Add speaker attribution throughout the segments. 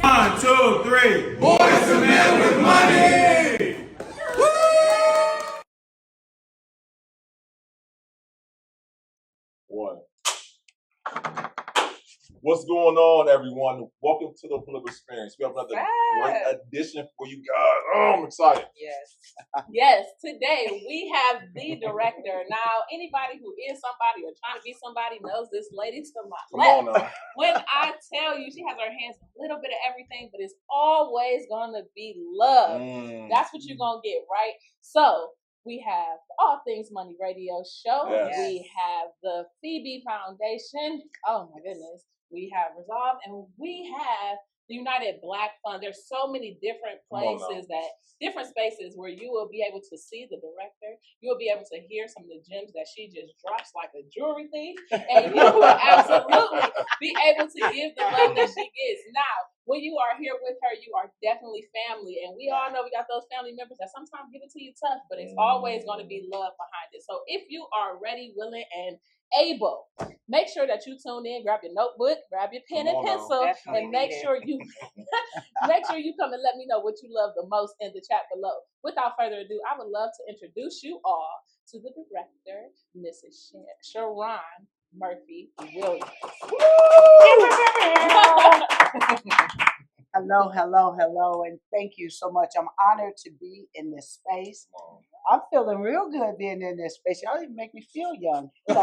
Speaker 1: One, two, three. Boys to men with money.
Speaker 2: One. What's going on, everyone? Welcome to the Political Experience. We have another great edition for you guys. Oh, I'm excited.
Speaker 3: Yes. Today we have the director. Now, anybody who is somebody or trying to be somebody knows this lady to my
Speaker 2: Come on
Speaker 3: left.
Speaker 2: now.
Speaker 3: When I tell you, she has her hands in a little bit of everything, but it's always gonna be love. That's what you're gonna get, right? So we have the All Things Money Radio Show.
Speaker 2: Yes.
Speaker 3: We have the Phebe Foundation. Oh my goodness. We have Resolve, and we have the United Black Fund. There's so many different places different spaces where you will be able to see the director. You will be able to hear some of the gems that she just drops like a jewelry thief, and you will absolutely be able to give the love that she gets. Now, when you are here with her, you are definitely family, and we all know we got those family members that sometimes give it to you tough, but it's always going to be love behind it. So if you are ready, willing, and able, make sure that you tune in, grab your notebook, grab your pen and pencil, and make sure you come and let me know what you love the most in the chat below. Without further ado, I would love to introduce you all to the director, Mrs. Sharron Murphy Williams.
Speaker 4: Hello, and thank you so much. I'm honored to be in this space. I'm feeling real good being in this space. Y'all even make me feel young.
Speaker 3: Hello.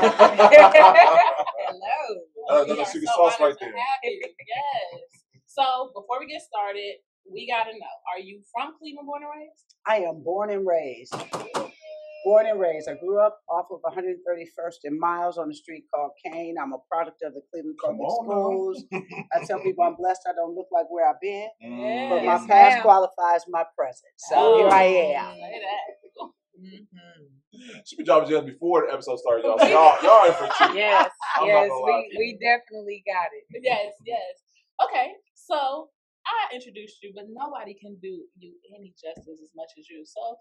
Speaker 2: That's secret sauce right there.
Speaker 3: Yes. So before we get started, we gotta know: are you from Cleveland, born and raised?
Speaker 4: I am born and raised. Born and raised. I grew up off of 131st and Miles on a street called Kane. I'm a product of the Cleveland Public Schools. I tell people I'm blessed I don't look like where I've been, but my past qualifies my present. So here I am.
Speaker 3: Say that.
Speaker 2: She been dropping gems before the episode started, y'all. So y'all in for a treat.
Speaker 5: Yes, we definitely got it.
Speaker 3: Yes. Okay, so I introduced you, but nobody can do you any justice as much as you. So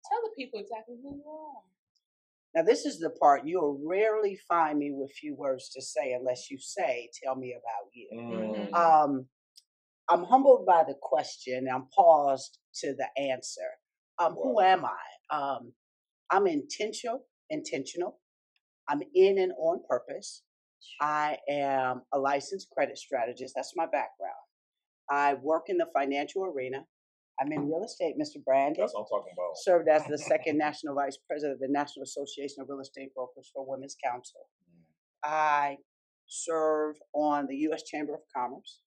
Speaker 3: tell the people exactly who you are.
Speaker 4: Now, this is the part you'll rarely find me with few words to say unless you say, tell me about you. I'm humbled by the question. I'm paused to the answer. Who am I? I'm intentional. I'm in and on purpose. I am a licensed credit strategist. That's my background. I work in the financial arena. I'm in real estate, Mr. Brandon.
Speaker 2: That's what I'm talking about.
Speaker 4: Served as the second national vice president of the National Association of Real Estate Brokers for Women's Council. I serve on the U.S. Chamber of Commerce.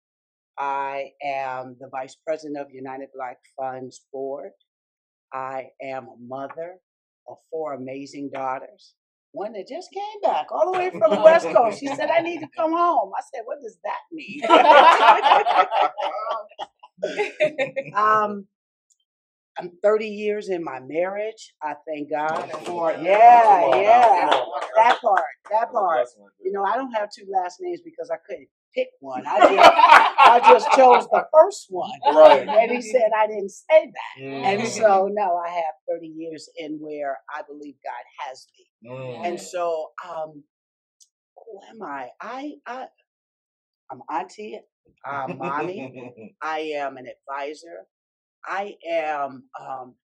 Speaker 4: I am the vice president of United Black Fund's board. I am a mother of 4 amazing daughters. One that just came back all the way from the West Coast. She said, I need to come home. I said, what does that mean? I'm 30 years in my marriage. I thank God for that part. You know, I don't have 2 last names because I couldn't pick one. I just chose the first one.
Speaker 2: Right.
Speaker 4: And he said I didn't say that. And so no, I have 30 years in where I believe God has me. And so who am I? I'm auntie, I'm mommy, I am an advisor. I am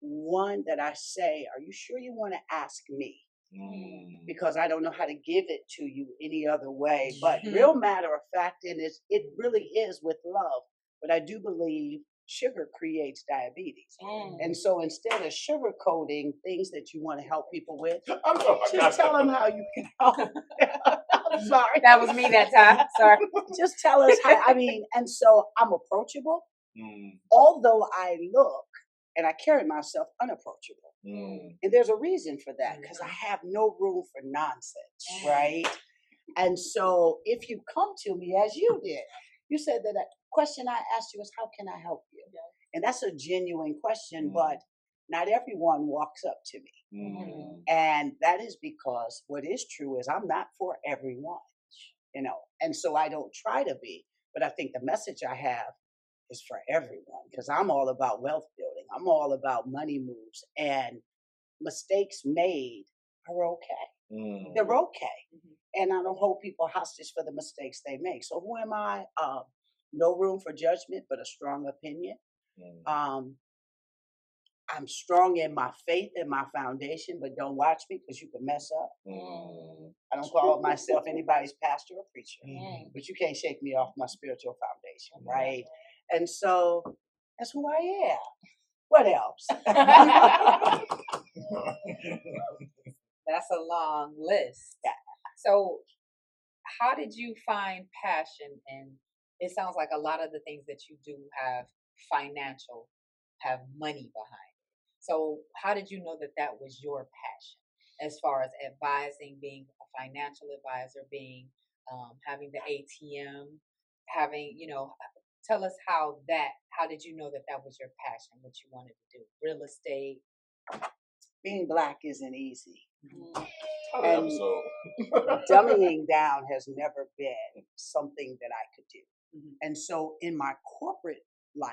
Speaker 4: one that I say, are you sure you want to ask me? Because I don't know how to give it to you any other way. But real matter of fact, it really is with love. But I do believe sugar creates diabetes. And so instead of sugarcoating things that you want to help people with, just tell them how you can help. I'm sorry.
Speaker 5: That was me that time. Sorry.
Speaker 4: Just tell us how, and so I'm approachable. Although I look and I carry myself unapproachable. And there's a reason for that, because I have no room for nonsense, right? And so if you come to me as you did, you said that a question I asked you is, how can I help you? And that's a genuine question, but not everyone walks up to me. And that is because what is true is I'm not for everyone, you know, and so I don't try to be, but I think the message I have is for everyone, because I'm all about wealth building. I'm all about money moves, and mistakes made are okay. They're okay. And I don't hold people hostage for the mistakes they make. So who am I? No room for judgment, but a strong opinion.
Speaker 2: Mm.
Speaker 4: I'm strong in my faith and my foundation, but don't watch me because you can mess up. I don't call myself anybody's pastor or preacher, but you can't shake me off my spiritual foundation, right? And so that's who I am. What else?
Speaker 5: That's a long list. So how did you find passion? And it sounds like a lot of the things that you do have money behind it. So how did you know that that was your passion as far as advising, being a financial advisor, being having the ATM, having, tell us how did you know that that was your passion, what you wanted to do? Real estate.
Speaker 4: Being Black isn't easy.
Speaker 2: And
Speaker 4: dummying down has never been something that I could do. And so in my corporate life,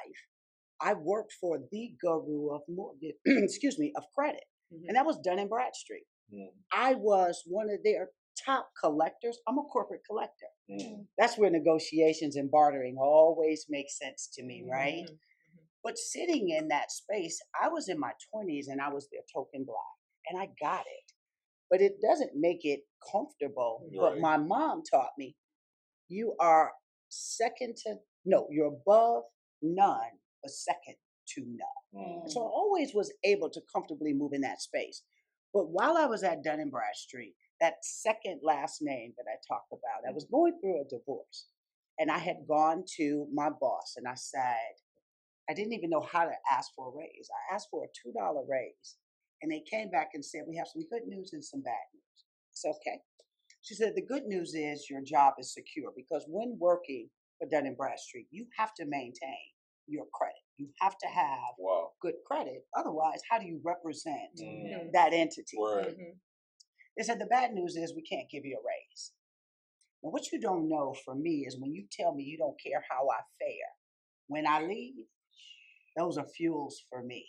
Speaker 4: I worked for the guru of mortgage, of credit. And that was Dun & Bradstreet. I was one of their top collectors. I'm a corporate collector. That's where negotiations and bartering always make sense to me, right? But sitting in that space, I was in my 20s and I was their token Black, and I got it. But it doesn't make it comfortable.
Speaker 2: Right.
Speaker 4: But my mom taught me, you are you're above none, but second to none. So I always was able to comfortably move in that space. But while I was at Dun & Bradstreet, that second last name that I talked about, I was going through a divorce. And I had gone to my boss and I said, I didn't even know how to ask for a raise. I asked for a $2 raise. And they came back and said, we have some good news and some bad news. It's okay. She said, the good news is your job is secure, because when working for Dun & Bradstreet, you have to maintain your credit. You have to have good credit. Otherwise, how do you represent that entity?
Speaker 2: Right.
Speaker 4: They said, the bad news is we can't give you a raise. Now, what you don't know from me is when you tell me you don't care how I fare, when I leave, those are fuels for me.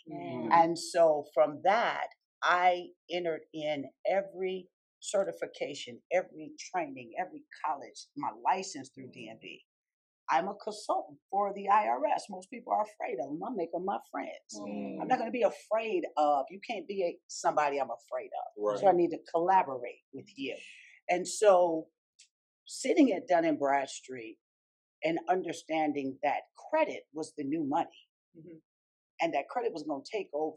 Speaker 4: And so from that, I entered in every certification, every training, every college, my license through DMV. I'm a consultant for the IRS. Most people are afraid of them. I make them my friends. I'm not going to be afraid of, you can't be somebody I'm afraid of.
Speaker 2: Right.
Speaker 4: So I need to collaborate with you. And so sitting at Dun & Bradstreet and understanding that credit was the new money. And that credit was going to take over.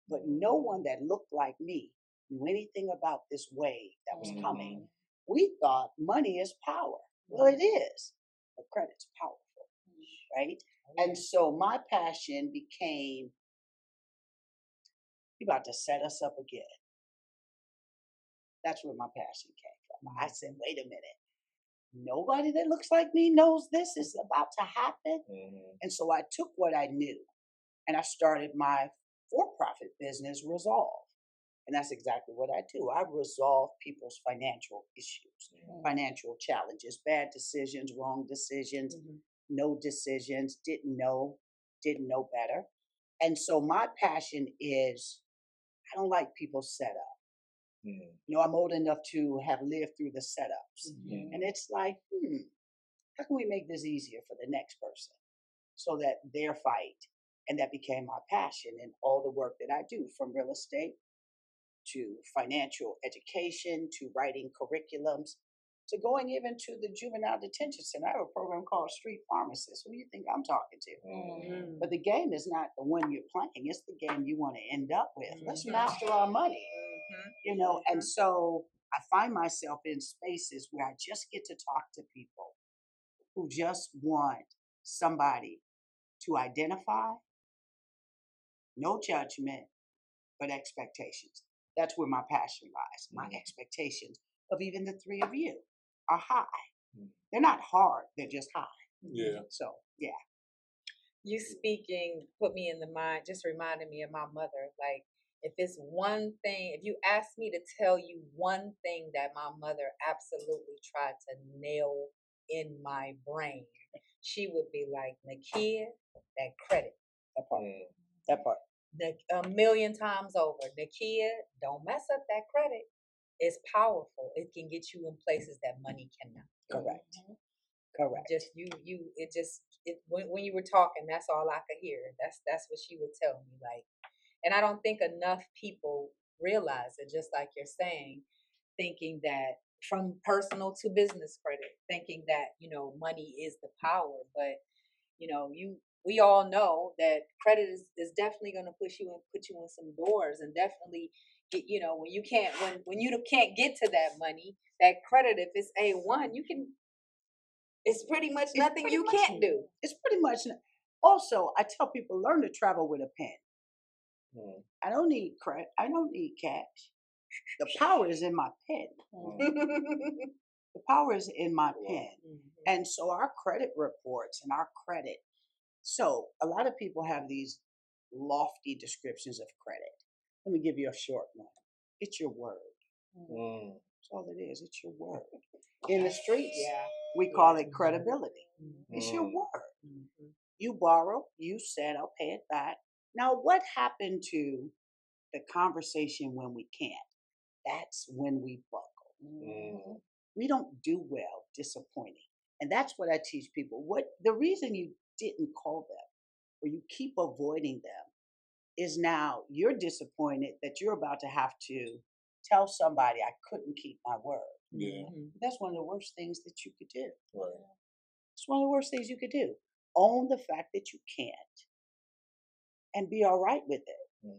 Speaker 4: But no one that looked like me knew anything about this wave that was coming. We thought money is power. Well, it is, but credit's powerful, right? And so my passion became, you're about to set us up again. That's where my passion came from. I said, wait a minute. Nobody that looks like me knows this is about to happen. And so I took what I knew and I started my for-profit business, Resolve. And that's exactly what I do. I resolve people's financial issues, financial challenges, bad decisions, wrong decisions, no decisions, didn't know better. And so my passion is, I don't like people's setup. I'm old enough to have lived through the setups. And it's like, how can we make this easier for the next person so that their fight, and that became my passion in all the work that I do, from real estate to financial education, to writing curriculums, to going even to the juvenile detention center. I have a program called Street Pharmacist. Who do you think I'm talking to? But the game is not the one you're playing. It's the game you want to end up with. Let's master our money. And so I find myself in spaces where I just get to talk to people who just want somebody to identify, no judgment, but expectations. That's where my passion lies. My expectations of even the three of you are high. They're not hard, they're just high.
Speaker 2: Yeah.
Speaker 4: So, yeah.
Speaker 5: You speaking put me in the mind, just reminded me of my mother. Like, if it's one thing, if you ask me to tell you one thing that my mother absolutely tried to nail in my brain, she would be like, Nakia, that credit.
Speaker 4: That part.
Speaker 5: A million times over. Nakia, don't mess up that credit. It's powerful. It can get you in places that money cannot.
Speaker 4: Correct. Correct.
Speaker 5: Just when you were talking, that's all I could hear. That's what she would tell me. Like, and I don't think enough people realize it. Just like you're saying, thinking that from personal to business credit, thinking that money is the power, but we all know that credit is definitely going to put you in some doors, and definitely get, when you can't get to that money, that credit, if it's A1, it's pretty much nothing you can't do.
Speaker 4: It's pretty much. Also, I tell people, learn to travel with a pen. I don't need credit. I don't need cash. The power is in my pen. The power is in my pen. And so our credit reports and our credit. So a lot of people have these lofty descriptions of credit. Let me give you a short one. It's your word. That's all it is. It's your word. In the streets, we call it credibility. It's your word. You borrow, you said, I'll pay it back. Now, what happened to the conversation when we can't? That's when we buckle. We don't do well disappointing. And that's what I teach people. The reason you didn't call them or you keep avoiding them is now you're disappointed that you're about to have to tell somebody I couldn't keep my word.
Speaker 2: Yeah.
Speaker 4: That's one of the worst things that you could do.
Speaker 2: Right.
Speaker 4: It's one of the worst things you could do. Own the fact that you can't and be all right with it.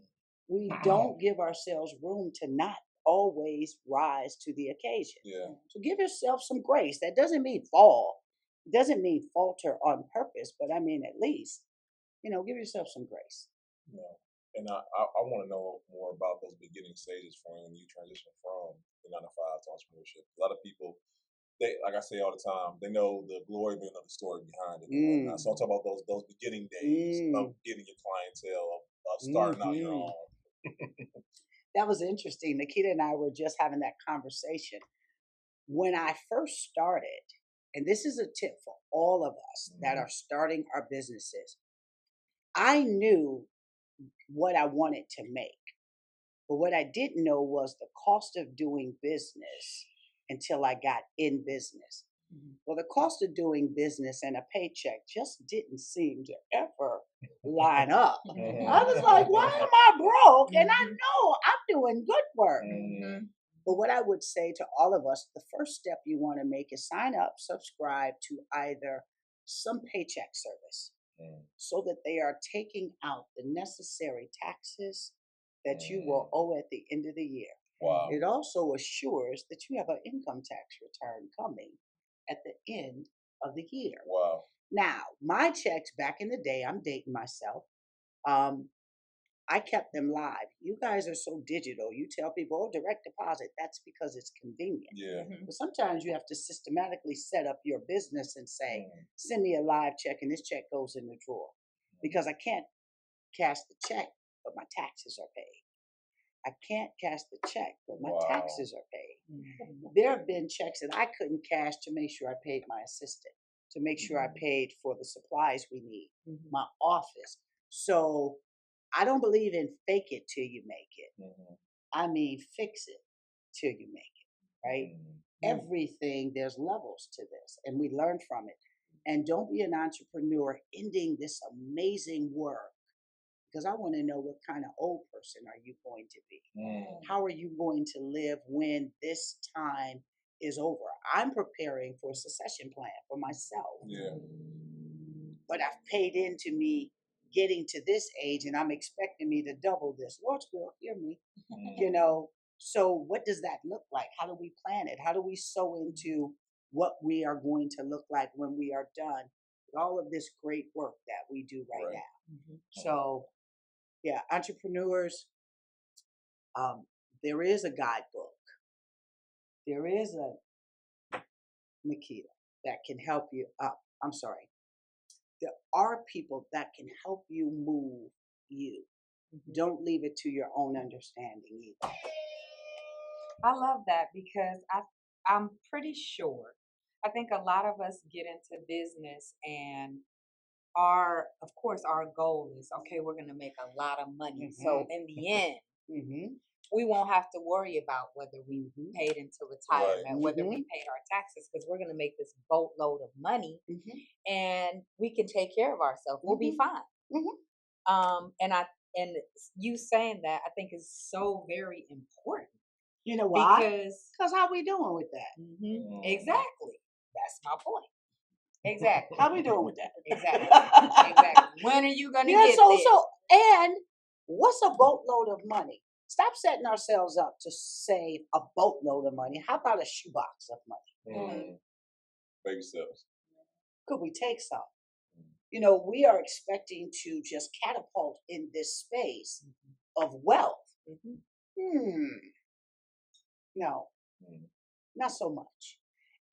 Speaker 4: We don't give ourselves room to not always rise to the occasion.
Speaker 2: Yeah. So
Speaker 4: give yourself some grace. That doesn't mean fall. It doesn't mean falter on purpose, but I mean at least, give yourself some grace.
Speaker 2: Yeah. And I want to know more about those beginning stages for when you transition from the 9 to 5 to entrepreneurship. A lot of people, they, like I say all the time, they know the glory, but they know the story behind it. So I'm talking about those beginning days of getting your clientele, of starting out your own.
Speaker 4: That was interesting. Nikita and I were just having that conversation. When I first started, and this is a tip for all of us that are starting our businesses, I knew what I wanted to make. But what I didn't know was the cost of doing business until I got in business. Well, the cost of doing business and a paycheck just didn't seem to ever line up. I was like, why am I broke? And I know I'm doing good work. But what I would say to all of us, the first step you want to make is sign up, subscribe to either some paycheck service so that they are taking out the necessary taxes that you will owe at the end of the year.
Speaker 2: Wow.
Speaker 4: It also assures that you have an income tax return coming at the end of the year.
Speaker 2: Wow.
Speaker 4: Now, my checks back in the day, I'm dating myself. I kept them live. You guys are so digital. You tell people, direct deposit. That's because it's convenient.
Speaker 2: Yeah.
Speaker 4: But sometimes you have to systematically set up your business and say, send me a live check and this check goes in the drawer. Because I can't cash the check, but my taxes are paid. I can't cash the check, but my taxes are paid. There have been checks that I couldn't cash to make sure I paid my assistant, to make sure I paid for the supplies we need, my office. So I don't believe in fake it till you make it. I mean, fix it till you make it, right? Everything, there's levels to this, and we learn from it. And don't be an entrepreneur ending this amazing work, because I want to know what kind of old person are you going to be? How are you going to live when this time is over? I'm preparing for a succession plan for myself.
Speaker 2: Yeah.
Speaker 4: But I've paid into me getting to this age, and I'm expecting me to double this. Lord's will, hear me. So what does that look like? How do we plan it? How do we sow into what we are going to look like when we are done with all of this great work that we do right now? So, yeah, entrepreneurs, there is a guidebook. There is a Nikita that can help you up. I'm sorry. There are people that can help you move you. Don't leave it to your own understanding either.
Speaker 5: I love that, because I'm pretty sure, I think a lot of us get into business and of course our goal is, okay, we're going to make a lot of money. So in the end, we won't have to worry about whether we paid into retirement, whether we paid our taxes, because we're going to make this boatload of money and we can take care of ourselves. We'll be fine. And you saying that, I think, is so very important.
Speaker 4: You know why?
Speaker 5: Because
Speaker 4: how we doing with that?
Speaker 5: Exactly. That's my point. Exactly.
Speaker 4: How we doing with that?
Speaker 5: Exactly. Exactly. When are you gonna get there?
Speaker 4: And what's a boatload of money? Stop setting ourselves up to save a boatload of money. How about a shoebox of money?
Speaker 2: Baby steps.
Speaker 4: Could we take some? You know, we are expecting to just catapult in this space of wealth. No, not so much.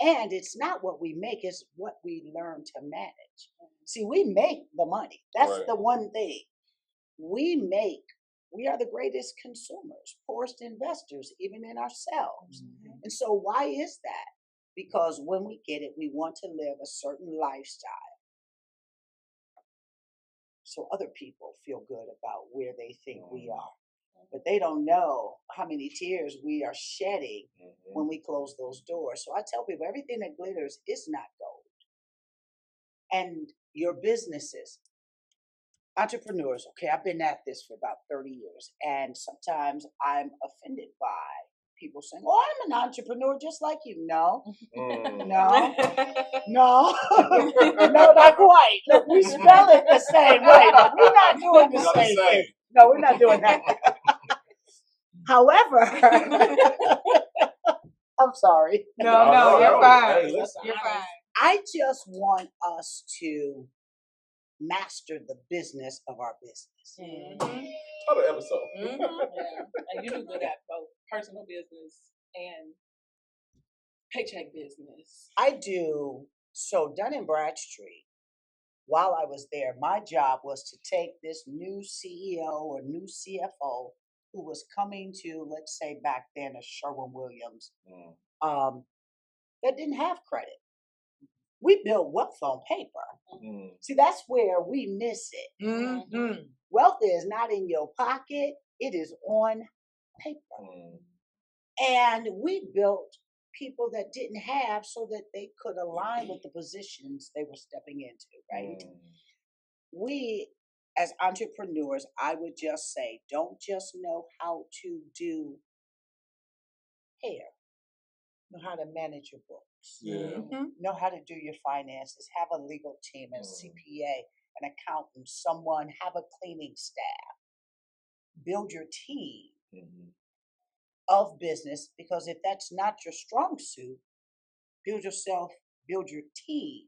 Speaker 4: And it's not what we make, it's what we learn to manage. See, we make the money. That's the one thing. We are the greatest consumers, poorest investors, even in ourselves. And so why is that? Because when we get it, we want to live a certain lifestyle. So other people feel good about where they think we are. But they don't know how many tears we are shedding when we close those doors. So I tell people, everything that glitters is not gold. And your businesses, entrepreneurs, okay, I've been at this for about 30 years. And sometimes I'm offended by people saying, oh, I'm an entrepreneur just like you. No, no, not quite. Look, we spell it the same way, but we're not doing the same thing. No, we're not doing that. However, I'm sorry.
Speaker 5: No, you're fine.
Speaker 2: Hey, listen.
Speaker 5: You're fine.
Speaker 4: I just want us to master the business of our business.
Speaker 2: Other episode.
Speaker 3: And you do good at both personal business and paycheck business.
Speaker 4: I do. So Dun & Bradstreet, while I was there, my job was to take this new CEO or new CFO who was coming to, let's say back then, a Sharron Williams, that didn't have credit. We build wealth on paper. See, that's where we miss it. Wealth is not in your pocket. It is on paper. And we built people that didn't have so that they could align with the positions they were stepping into, right? We, as entrepreneurs, I would just say, don't just know how to do hair. Know how to manage your books. Know how to do your finances. Have a legal team, a CPA, an accountant, someone, have a cleaning staff. Build your team of business, because if that's not your strong suit, build your team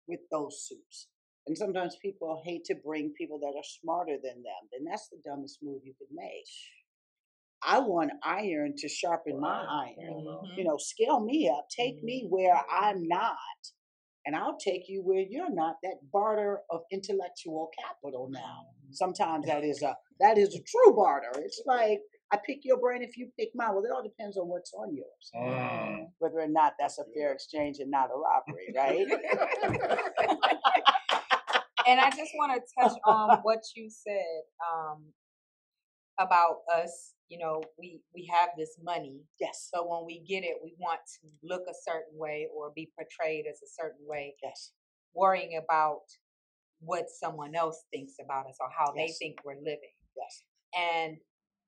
Speaker 4: with those suits. And sometimes people hate to bring people that are smarter than them. Then that's the dumbest move you could make. I want iron to sharpen my iron. You know, scale me up. Take me where I'm not. And I'll take you where you're not. That barter of intellectual capital now. Sometimes that is a true barter. It's like, I pick your brain if you pick mine. Well, it all depends on what's on yours. Whether or not that's a fair exchange and not a robbery, right?
Speaker 5: And I just want to touch on what you said about us. You know, we have this money.
Speaker 4: Yes.
Speaker 5: So when we get it, we want to look a certain way or be portrayed as a certain way.
Speaker 4: Yes.
Speaker 5: Worrying about what someone else thinks about us or how they think we're living.
Speaker 4: Yes.
Speaker 5: And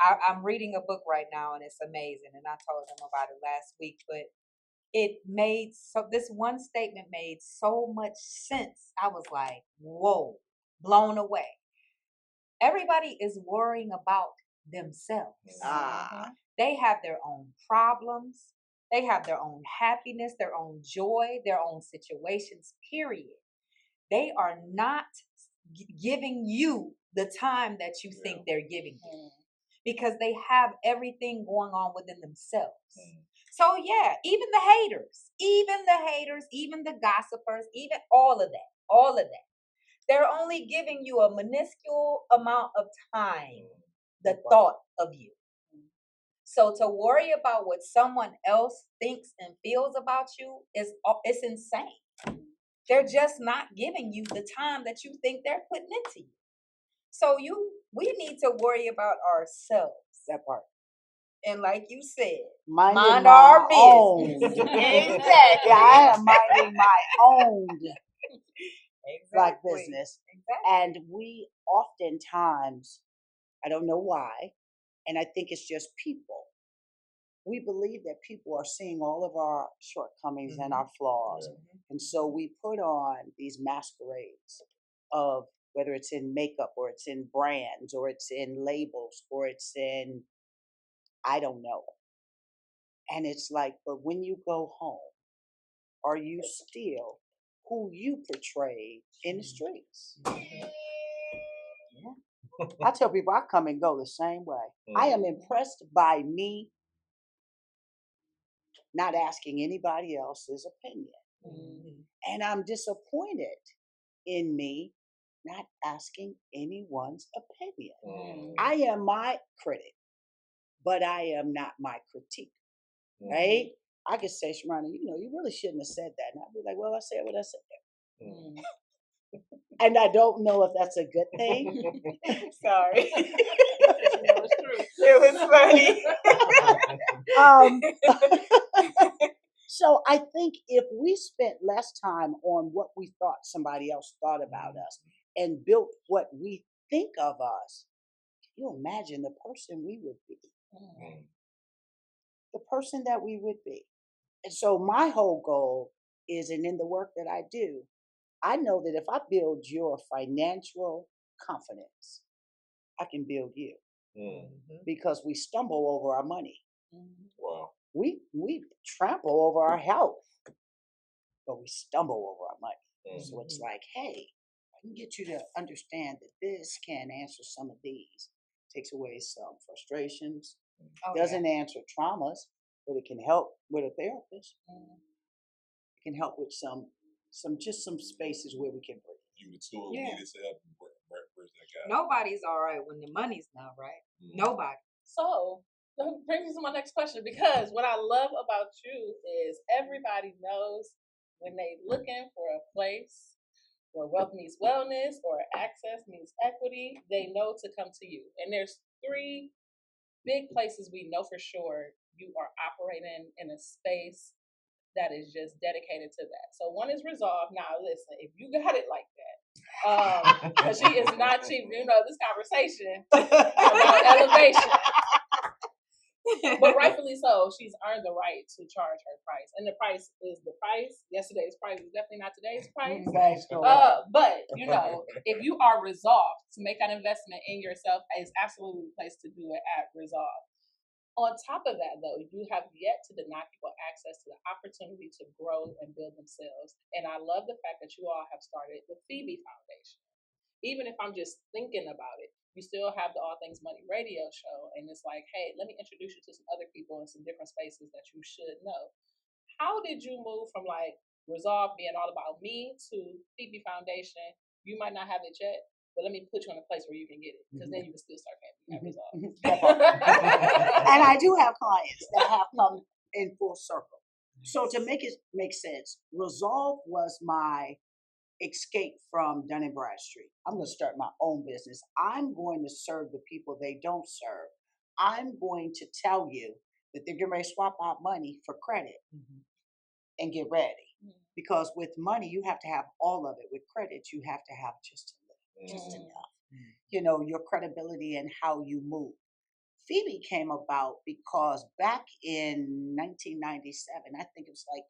Speaker 5: I'm reading a book right now, and it's amazing. And I told them about it last week, but this one statement made so much sense. I was like, whoa, blown away. Everybody is worrying about themselves. They have their own problems. They have their own happiness, their own joy, their own situations, period. They are not giving you the time that you think they're giving you, because they have everything going on within themselves. So yeah, even the haters, even the gossipers, even all of that, they're only giving you a minuscule amount of time, the thought of you. So to worry about what someone else thinks and feels about you it's insane. They're just not giving you the time that you think they're putting into you. So we need to worry about ourselves.
Speaker 4: That part.
Speaker 5: And like you said,
Speaker 4: minding
Speaker 5: mind
Speaker 4: my
Speaker 5: our
Speaker 4: own.
Speaker 5: business.
Speaker 4: Exactly. Yeah, I am minding my own black
Speaker 5: Exactly.
Speaker 4: business.
Speaker 5: Exactly.
Speaker 4: And we oftentimes, I don't know why, and I think it's just people. We believe that people are seeing all of our shortcomings and our flaws.
Speaker 2: Yeah.
Speaker 4: And so we put on these masquerades of whether it's in makeup or it's in brands or it's in labels or it's in, I don't know. And it's like, but when you go home, are you still who you portrayed in the streets? Yeah. I tell people I come and go the same way. I am impressed by me not asking anybody else's opinion. And I'm disappointed in me not asking anyone's opinion. I am my critic, but I am not my critique, right? I could say, Sharron, you really shouldn't have said that. And I'd be like, well, I said what I said. And I don't know if that's a good thing.
Speaker 5: Sorry.
Speaker 3: It's true.
Speaker 5: It was funny.
Speaker 4: So I think if we spent less time on what we thought somebody else thought about us and built what we think of us, can you imagine the person we would be? The person that we would be. And so my whole goal is, and in the work that I do, I know that if I build your financial confidence, I can build you. Because we stumble over our money.
Speaker 2: Wow.
Speaker 4: We trample over our health, but we stumble over our money. So it's like, hey, I can get you to understand that this can answer some of these. Takes away some frustrations. Doesn't answer traumas, but it can help with a therapist. It can help with some spaces where we can breathe.
Speaker 2: You the tool needed to help bridge that gap.
Speaker 5: Nobody's all right when the money's not right. Nobody.
Speaker 3: So that brings me to my next question, because what I love about you is everybody knows when they looking for a place where wealth meets wellness or access meets equity, they know to come to you. And there's 3 big places we know for sure you are operating in a space that is just dedicated to that. So one is Resolve. Now listen, if you got it like that, because she is not cheap, this conversation about elevation. But rightfully so, she's earned the right to charge her price. And the price is the price. Yesterday's price is definitely not today's price. But, if you are resolved to make that investment in yourself, is absolutely the place to do it at Resolve. On top of that, though, you have yet to deny people access to the opportunity to grow and build themselves. And I love the fact that you all have started the Phebe Foundation. Even if I'm just thinking about it, you still have the All Things Money radio show. And it's like, hey, let me introduce you to some other people in some different spaces that you should know. How did you move from Resolve being all about me to Phebe Foundation? You might not have it yet, but let me put you in a place where you can get it, because then you can still start paying me at Resolve.
Speaker 4: And I do have clients that have come in full circle. So to make it make sense, Resolve was my escape from Dun & Bradstreet. I'm going to start my own business. I'm going to serve the people they don't serve. I'm going to tell you that they're getting ready to swap out money for credit and get ready. Because with money, you have to have all of it. With credit, you have to have just enough. Your credibility and how you move. Phebe came about because back in 1997, I think it was like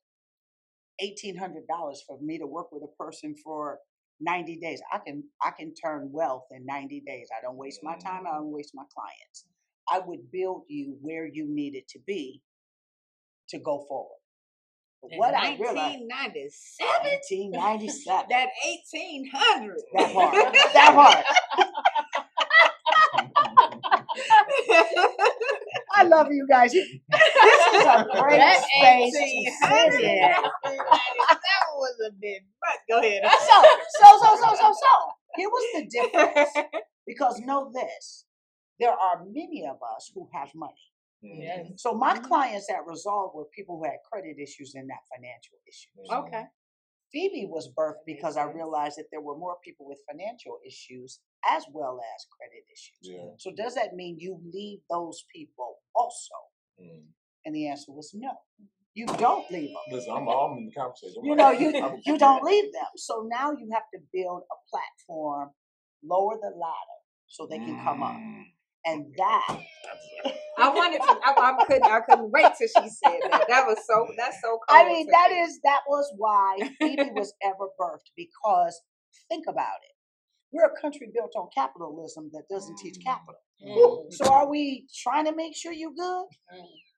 Speaker 4: $1,800 for me to work with a person for 90 days. I can turn wealth in 90 days. I don't waste my time. I don't waste my clients. I would build you where you needed to be to go forward. But what I realized, 1997,
Speaker 5: that 1800,
Speaker 4: that part. I love you guys. This is a great space to sit in.
Speaker 5: That was a bit, but go ahead.
Speaker 4: So. Here was the difference. Because know this, there are many of us who have money.
Speaker 3: Yes.
Speaker 4: So my clients at Resolve were people who had credit issues and not financial issues.
Speaker 5: Okay.
Speaker 4: Phebe was birthed because I realized that there were more people with financial issues as well as credit issues.
Speaker 2: Yeah.
Speaker 4: So does that mean you leave those people also? And the answer was no. You don't leave them.
Speaker 2: Listen, I'm in the conversation.
Speaker 4: You know, you don't leave them. So now you have to build a platform, lower the ladder so they can come up. And that
Speaker 5: I wanted to. I couldn't wait till she said that. That's so cool.
Speaker 4: I mean, that was why Phoebe was ever birthed, because think about it. We're a country built on capitalism that doesn't teach capital. So are we trying to make sure you're good?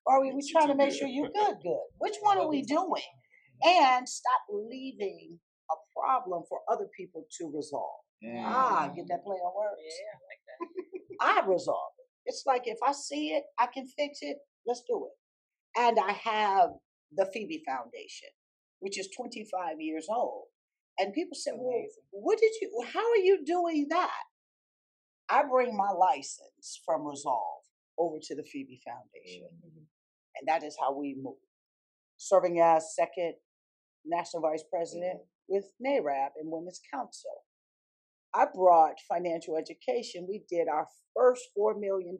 Speaker 4: Or are we trying to make sure you're good? Which one are we doing? And stop leaving a problem for other people to resolve. Get that play on words?
Speaker 3: Yeah, I like that.
Speaker 4: I resolve it. It's like if I see it, I can fix it, let's do it. And I have the Phebe Foundation, which is 25 years old. And people say, well, how are you doing that? I bring my license from Resolve over to the Phebe Foundation. And that is how we move. Serving as second national vice president with NARAB and Women's Council. I brought financial education. We did our first $4 million,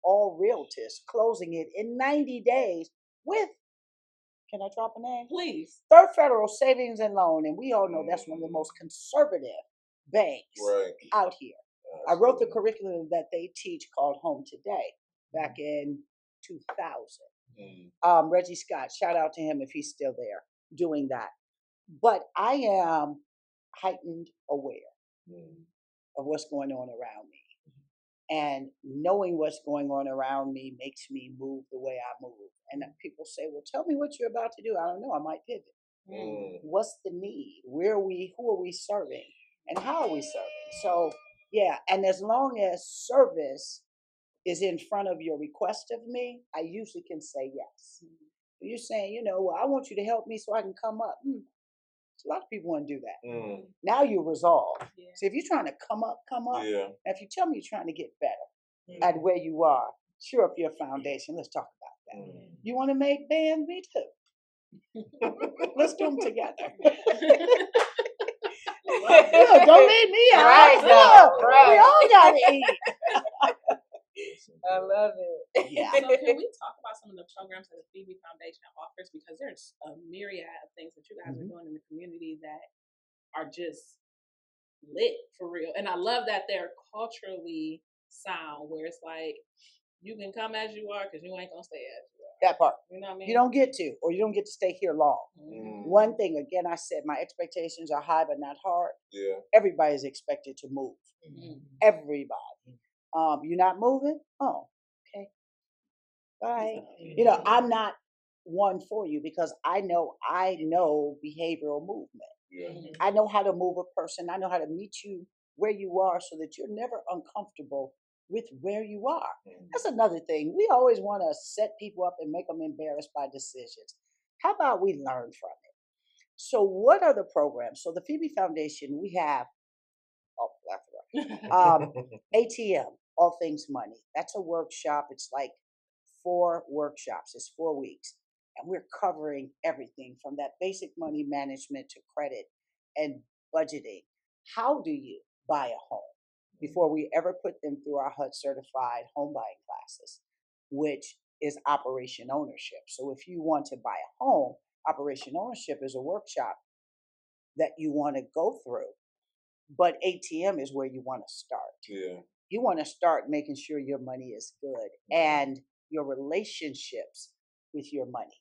Speaker 4: all realtors, closing it in 90 days with, can I drop a name?
Speaker 3: Please.
Speaker 4: Third Federal Savings and Loan. And we all know that's one of the most conservative banks out here. I wrote the curriculum that they teach called Home Today back in 2000. Reggie Scott, shout out to him if he's still there doing that. But I am heightened aware of what's going on around me. And knowing what's going on around me makes me move the way I move. And people say, well, tell me what you're about to do. I don't know. I might pivot. What's the need? Where are we? Who are we serving? And how are we serving? So, yeah. And as long as service is in front of your request of me, I usually can say yes. You're saying, well, I want you to help me so I can come up. A lot of people want to do that. Now you resolve. So if you're trying to come up. If you tell me you're trying to get better at where you are, sure up your foundation. Let's talk about that. You want to make bands? Me too. Let's do them together. Look, don't leave me out.
Speaker 5: Right,
Speaker 4: We all got to eat.
Speaker 5: I love it.
Speaker 4: Yeah.
Speaker 3: So can we talk about some of the programs that the Phebe Foundation offers? Because there's a myriad of things that you guys are doing in the community that are just lit for real. And I love that they're culturally sound, where it's like, you can come as you are because you ain't going to stay as you are.
Speaker 4: That part.
Speaker 3: You know what I mean?
Speaker 4: You don't get to, or you don't get to stay here long. One thing, again, I said my expectations are high but not hard. Everybody is expected to move. Everybody. You're not moving? Oh, okay. Bye. I'm not one for you because I know behavioral movement. I know how to move a person. I know how to meet you where you are so that you're never uncomfortable with where you are. That's another thing. We always want to set people up and make them embarrassed by decisions. How about we learn from it? So what are the programs? So the Phebe Foundation, we have, ATM, All Things Money. That's a workshop. It's like 4 workshops. It's 4 weeks. And we're covering everything from that basic money management to credit and budgeting. How do you buy a home before we ever put them through our HUD certified home buying classes, which is Operation Ownership. So if you want to buy a home, Operation Ownership is a workshop that you want to go through. But ATM is where you want to start. You want to start making sure your money is good and your relationships with your money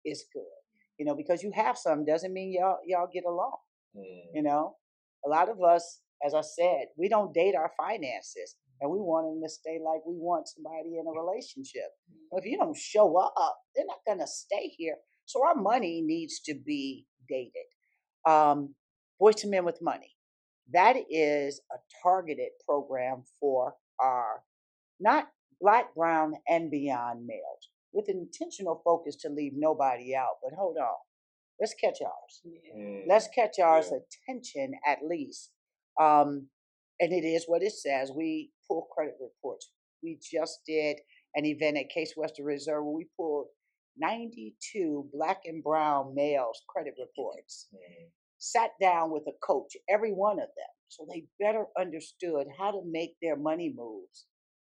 Speaker 4: is good. Because you have some doesn't mean y'all get along. A lot of us, as I said, we don't date our finances and we want them to stay like we want somebody in a relationship. But if you don't show up, they're not going to stay here. So our money needs to be dated. Boys to Men with Money. That is a targeted program for our not Black, brown, and beyond males with an intentional focus to leave nobody out. But hold on. Let's catch ours. Let's catch ours attention at least. And it is what it says. We pull credit reports. We just did an event at Case Western Reserve where we pulled 92 Black and brown males credit reports. sat down with a coach, every one of them, so they better understood how to make their money moves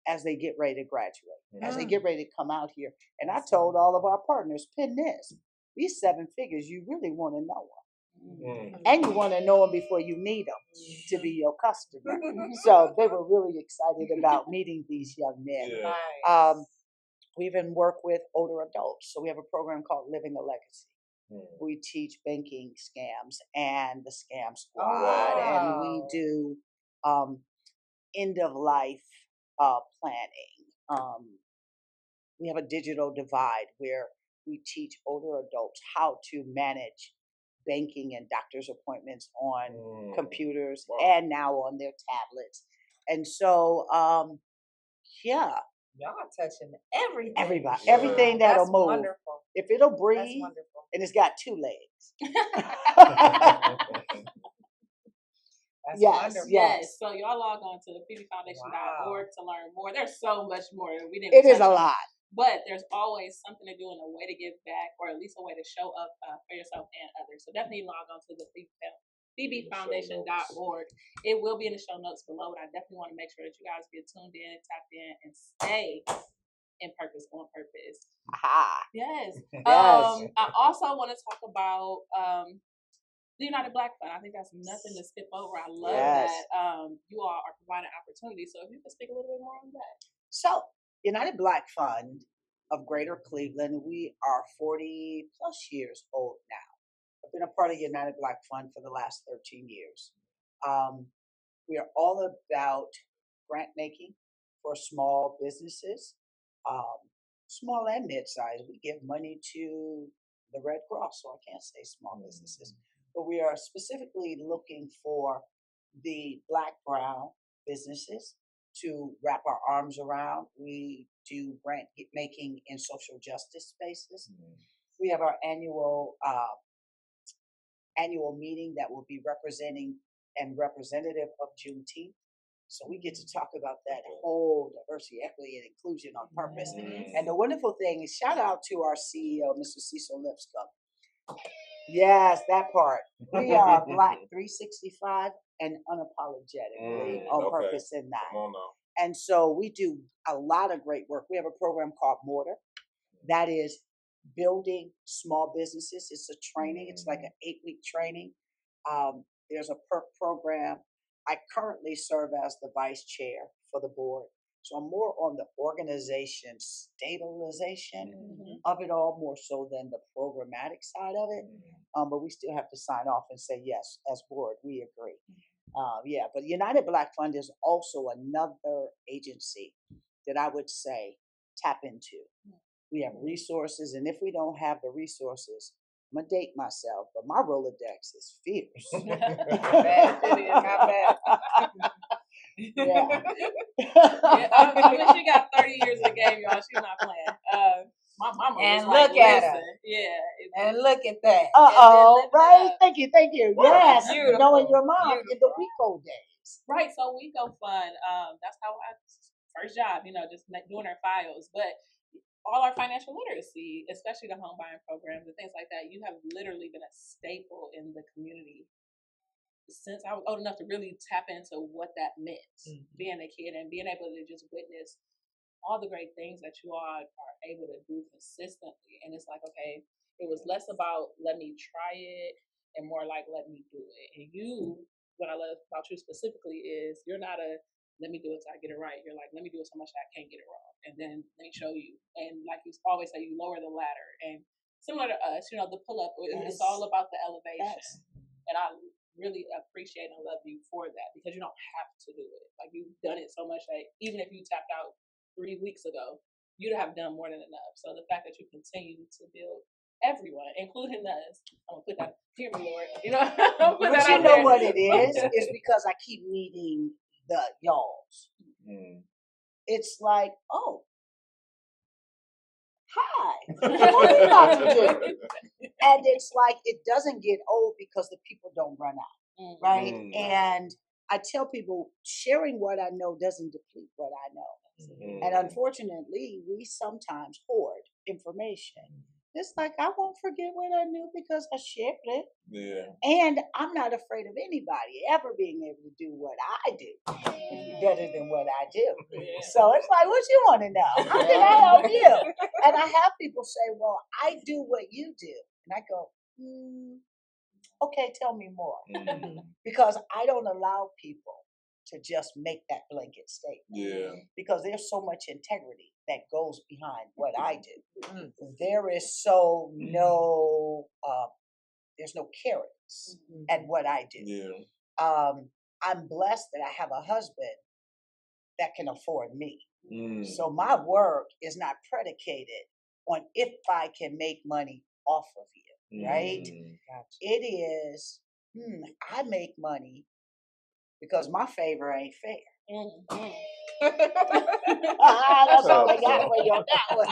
Speaker 4: as they get ready to graduate, as they get ready to come out here. And I told all of our partners, pin this, these 7 figures, you really want to know them. And you want to know them before you meet them to be your customer. So they were really excited about meeting these young men.
Speaker 5: Nice.
Speaker 4: We even work with older adults. So we have a program called Living a Legacy. We teach banking scams and the scam squad. And we do end of life planning. We have a digital divide where we teach older adults how to manage banking and doctor's appointments on computers and now on their tablets. And so, yeah.
Speaker 5: Y'all touching everything.
Speaker 4: Everybody, everything that'll
Speaker 5: That's
Speaker 4: move.
Speaker 5: Wonderful.
Speaker 4: If it'll breathe, and it's got 2 legs.
Speaker 5: That's
Speaker 4: Yes,
Speaker 5: wonderful.
Speaker 4: yes.
Speaker 3: So y'all log on to phebefoundation.org to learn more. There's so much more that we didn't.
Speaker 4: It is a
Speaker 3: touch on.
Speaker 4: lot.
Speaker 3: But there's always something to do and a way to give back, or at least a way to show up for yourself and others. So definitely log on to the phebefoundation.org. It will be in the show notes below, but I definitely want to make sure that you guys get tuned in, tapped in, and stay in purpose, on purpose.
Speaker 4: Aha.
Speaker 3: Yes.
Speaker 4: Yes.
Speaker 3: I also want to talk about the United Black Fund. I think that's nothing to skip over. I love that you all are providing opportunities. So if you could speak a little bit more on that.
Speaker 4: So, United Black Fund of Greater Cleveland, we are 40 plus years old now. I've been a part of United Black Fund for the last 13 years. We are all about grant making for small businesses, small and mid-sized. We give money to the Red Cross, so I can't say small businesses, but we are specifically looking for the Black, brown businesses to wrap our arms around. We do grant making in social justice spaces. We have our annual meeting that will be representing and representative of Juneteenth. So we get to talk about that whole diversity, equity, and inclusion on purpose. And the wonderful thing is, shout out to our CEO, Mr. Cecil Lipscomb. Yes, that part. We are Black 365 and unapologetically on purpose in that. And so we do a lot of great work. We have a program called Mortar that is building small businesses. It's a training. It's like an 8-week training. There's a PERK program. I currently serve as the vice chair for the board. So I'm more on the organization stabilization of it all, more so than the programmatic side of it. But we still have to sign off and say, yes, as board, we agree. But United Black Fund is also another agency that I would say tap into. We have resources, and if we don't have the resources, I'm gonna date myself, but my Rolodex is fierce.
Speaker 5: Not bad.
Speaker 3: I mean, she got 30 years of the game, y'all. She's not playing. My mama
Speaker 5: And
Speaker 3: was like,
Speaker 5: look at her.
Speaker 3: Yeah.
Speaker 5: And look at that.
Speaker 4: Right? Thank you. Yes,
Speaker 5: Beautiful.
Speaker 4: knowing your mom in the WeCo days.
Speaker 3: Right, so WeCo Fund, that's how first job, just doing our files. But all our financial literacy, especially the home buying programs and things like that, you have literally been a staple in the community since I was old enough to really tap into what that meant, being a kid and being able to just witness all the great things that you all are able to do consistently. And it's like, okay, it was less about let me try it and more like let me do it. And what I love about you specifically is you're not a let me do it till I get it right. You're like, let me do it so much that I can't get it wrong. And then let me show you. And like you always say, you lower the ladder. And similar to us, the pull up, it's all about the elevation.
Speaker 4: Yes.
Speaker 3: And I really appreciate and love you for that because you don't have to do it. Like you've done it so much that even if you tapped out 3 weeks ago, you'd have done more than enough. So the fact that you continue to build everyone, including us, I'm gonna put that here, Lord.
Speaker 4: But you know what it is? It's because I keep meeting the y'alls. It's like, oh, hi, what are we about to do? And it's like, it doesn't get old because the people don't run out, right? And I tell people, sharing what I know doesn't deplete what I know. And unfortunately, we sometimes hoard information. It's like I won't forget what I knew because I shared it.
Speaker 2: Yeah.
Speaker 4: And I'm not afraid of anybody ever being able to do what I do better than what I do.
Speaker 3: Yeah.
Speaker 4: So it's like, what you want to know? How can I help you? And I have people say, well, I do what you do. And I go, okay, tell me more. Because I don't allow people to just make that blanket statement.
Speaker 2: Yeah.
Speaker 4: Because there's so much integrity that goes behind what I do. There is so no, there's no carrots at what I do.
Speaker 2: Yeah.
Speaker 4: I'm blessed that I have a husband that can afford me. So my work is not predicated on if I can make money off of you, right?
Speaker 5: Gotcha.
Speaker 4: It is, I make money because my favor ain't fair. That's all I got for you on that one.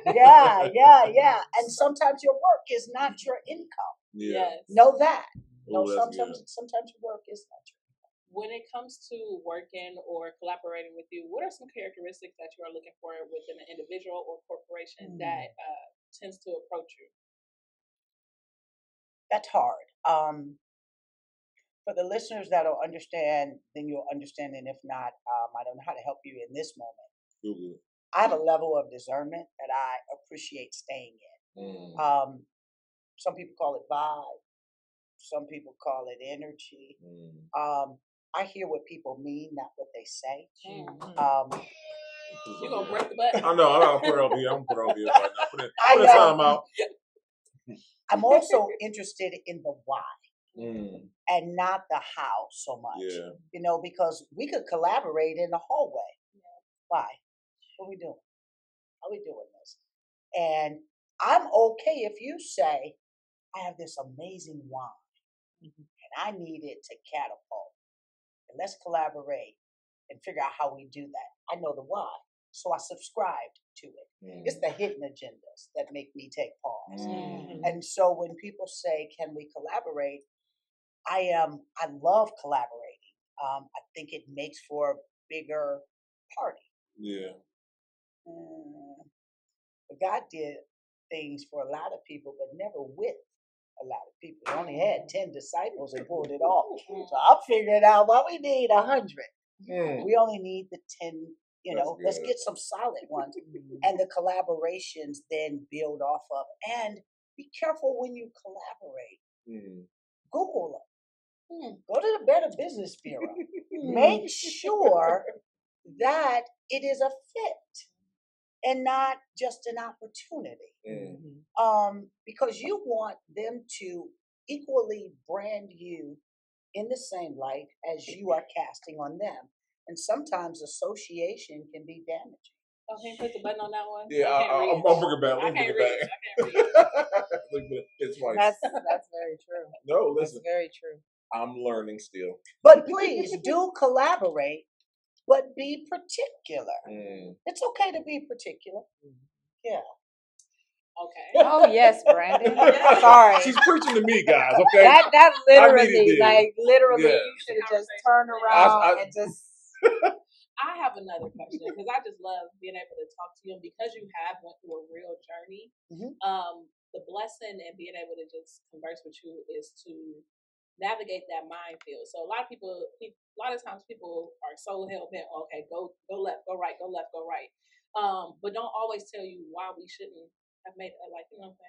Speaker 4: Yeah. And sometimes your work is not your income.
Speaker 2: Yeah.
Speaker 3: Yes.
Speaker 4: Know that. No,
Speaker 2: Ooh, that's good.
Speaker 4: sometimes your work is not your income.
Speaker 3: When it comes to working or collaborating with you, what are some characteristics that you are looking for within an individual or corporation that tends to approach you?
Speaker 4: That's hard. For the listeners that'll understand, then you'll understand. And if not, I don't know how to help you in this moment. I have a level of discernment that I appreciate staying in. Some people call it vibe. Some people call it energy. I hear what people mean, not what they say.
Speaker 3: You gonna break the button?
Speaker 2: I know. I'll put it over here. I'm gonna put it over here right now. Put the time out.
Speaker 4: I'm also interested in the why. And not the how so much.
Speaker 2: Yeah.
Speaker 4: You know, because we could collaborate in the hallway. Why? What are we doing? How are we doing this? And I'm okay if you say, I have this amazing wine and I need it to catapult. And let's collaborate and figure out how we do that. I know the why. So I subscribed to it. It's the hidden agendas that make me take pause. And so when people say, can we collaborate? I love collaborating. I think it makes for a bigger party.
Speaker 2: Yeah.
Speaker 4: But God did things for a lot of people, but never with a lot of people. He only had 10 disciples and pulled it off. So I'm figuring out why we need 100. We only need the 10, let's get some solid ones. And the collaborations then build off of. And be careful when you collaborate. Google them. Go to the Better Business Bureau. Make sure that it is a fit and not just an opportunity. Because you want them to equally brand you in the same light as you are casting on them. And sometimes association can be damaging.
Speaker 3: Oh, can you press the button on that one?
Speaker 2: Yeah, I'll bring it back.
Speaker 3: I can't read. I can't read.
Speaker 2: It's twice.
Speaker 5: That's very true.
Speaker 2: No, listen.
Speaker 5: That's very true.
Speaker 2: I'm learning still.
Speaker 4: But please do collaborate, but be particular. It's okay to be particular. Yeah.
Speaker 3: Okay.
Speaker 5: Oh yes, Brandon. Sorry.
Speaker 2: She's preaching to me, guys. Okay.
Speaker 5: That literally,
Speaker 2: Yeah.
Speaker 5: you should have just turned around and just.
Speaker 3: I have another question because I just love being able to talk to you, and because you have went through a real journey. The blessing and being able to just converse with you is to navigate that minefield. So a lot of times people are so hell bent, okay, go left, go right, go left, go right. But don't always tell you why we shouldn't have made that, like, you know what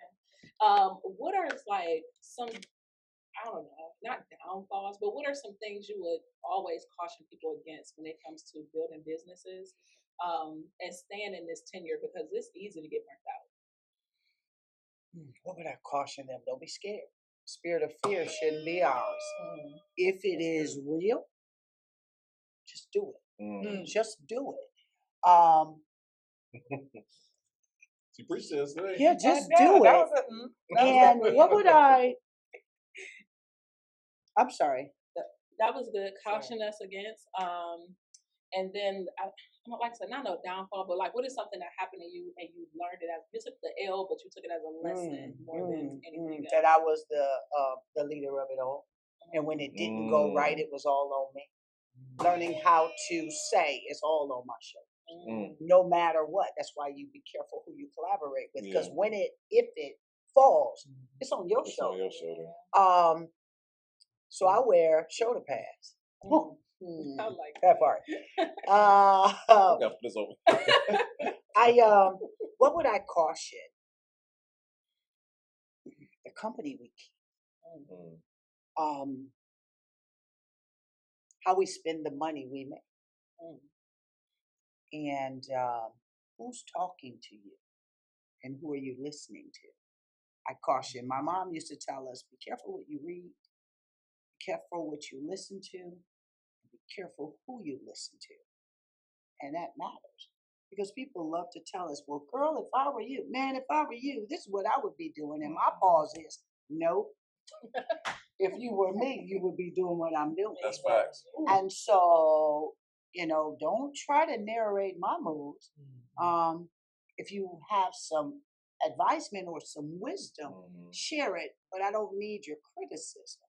Speaker 3: I'm saying? What are like some, I don't know, not downfalls, but what are some things you would always caution people against when it comes to building businesses and staying in this tenure, because it's easy to get burnt out?
Speaker 4: What would I caution them? Don't be scared. Spirit of fear shouldn't be ours. If it is real, just do it. Just do it.
Speaker 2: She preached this today.
Speaker 4: Yeah, just do it. And what would I'm sorry.
Speaker 3: That was good. Caution us against. And then, like I said, not no downfall, but like, what is something that happened to you and you learned it as, you took the L, but you took it as a lesson more than anything else?
Speaker 4: That I was the leader of it all. And when it didn't go right, it was all on me. Learning how to say it's all on my shoulder. no matter what. That's why you be careful who you collaborate with, because if it falls, it's on your shoulder.
Speaker 2: On your shoulder.
Speaker 4: So I wear shoulder pads.
Speaker 3: I like
Speaker 4: that part.
Speaker 2: This over.
Speaker 4: What would I caution? The company we keep. How we spend the money we make. And who's talking to you? And who are you listening to? I caution. My mom used to tell us, be careful what you read, be careful what you listen to, and be careful who you listen to. And that matters. Because people love to tell us, well, girl, if I were you, man, if I were you, this is what I would be doing. And my pause is, nope. If you were me, you would be doing what I'm doing.
Speaker 2: That's facts.
Speaker 4: And so, don't try to narrate my moves. If you have some advisement or some wisdom, share it, but I don't need your criticism.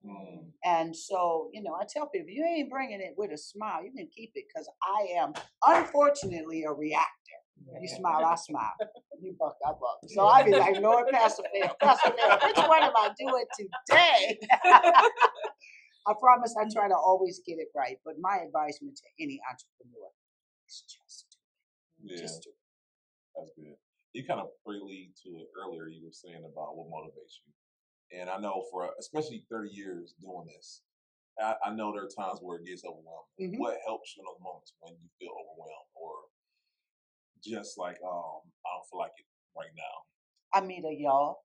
Speaker 4: And so, I tell people, if you ain't bringing it with a smile, you can keep it, because I am, unfortunately, a reactor. You smile, I smile. You buck, I buck. So I be like, Lord, Pastor Phil, which one am I doing today? I promise I try to always get it right. But my advisement to any entrepreneur is just do it. Just do it.
Speaker 2: That's good. You kind of pre-lead to it earlier. You were saying about what motivates you. And I know for especially 30 years doing this, I know there are times where it gets overwhelming. What helps you in those moments when you feel overwhelmed or just like, I don't feel like it right now?
Speaker 4: I meet a y'all.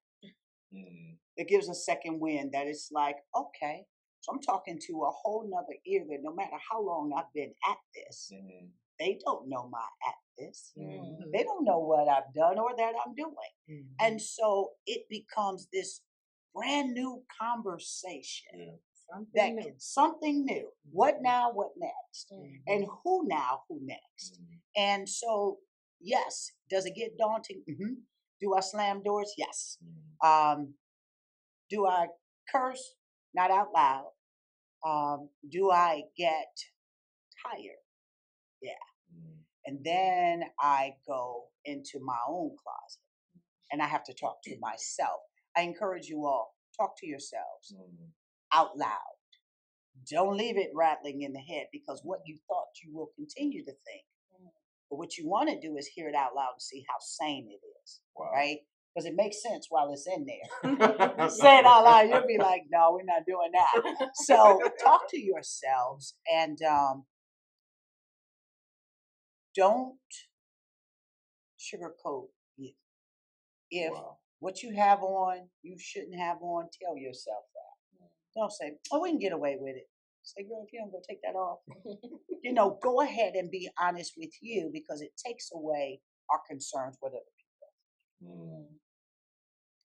Speaker 4: It gives a second wind that it's like, okay, so I'm talking to a whole nother ear that no matter how long I've been at this, they don't know my at this. They don't know what I've done or that I'm doing. And so it becomes this brand new conversation. Something new. What now, what next? And who now, who next? And so, yes, does it get daunting? Do I slam doors? Yes. Do I curse? Not out loud. Do I get tired? Yeah. And then I go into my own closet and I have to talk to myself. I encourage you all, talk to yourselves out loud. Don't leave it rattling in the head, because what you thought you will continue to think. But what you want to do is hear it out loud and see how sane it is, right? Because it makes sense while it's in there. Say it out loud, you'll be like, no, we're not doing that. So talk to yourselves and don't sugarcoat it. If what you have on, you shouldn't have on, tell yourself that. Don't say, oh, we can get away with it. Say, girl, if you don't go take that off. Go ahead and be honest with you, because it takes away our concerns with other people.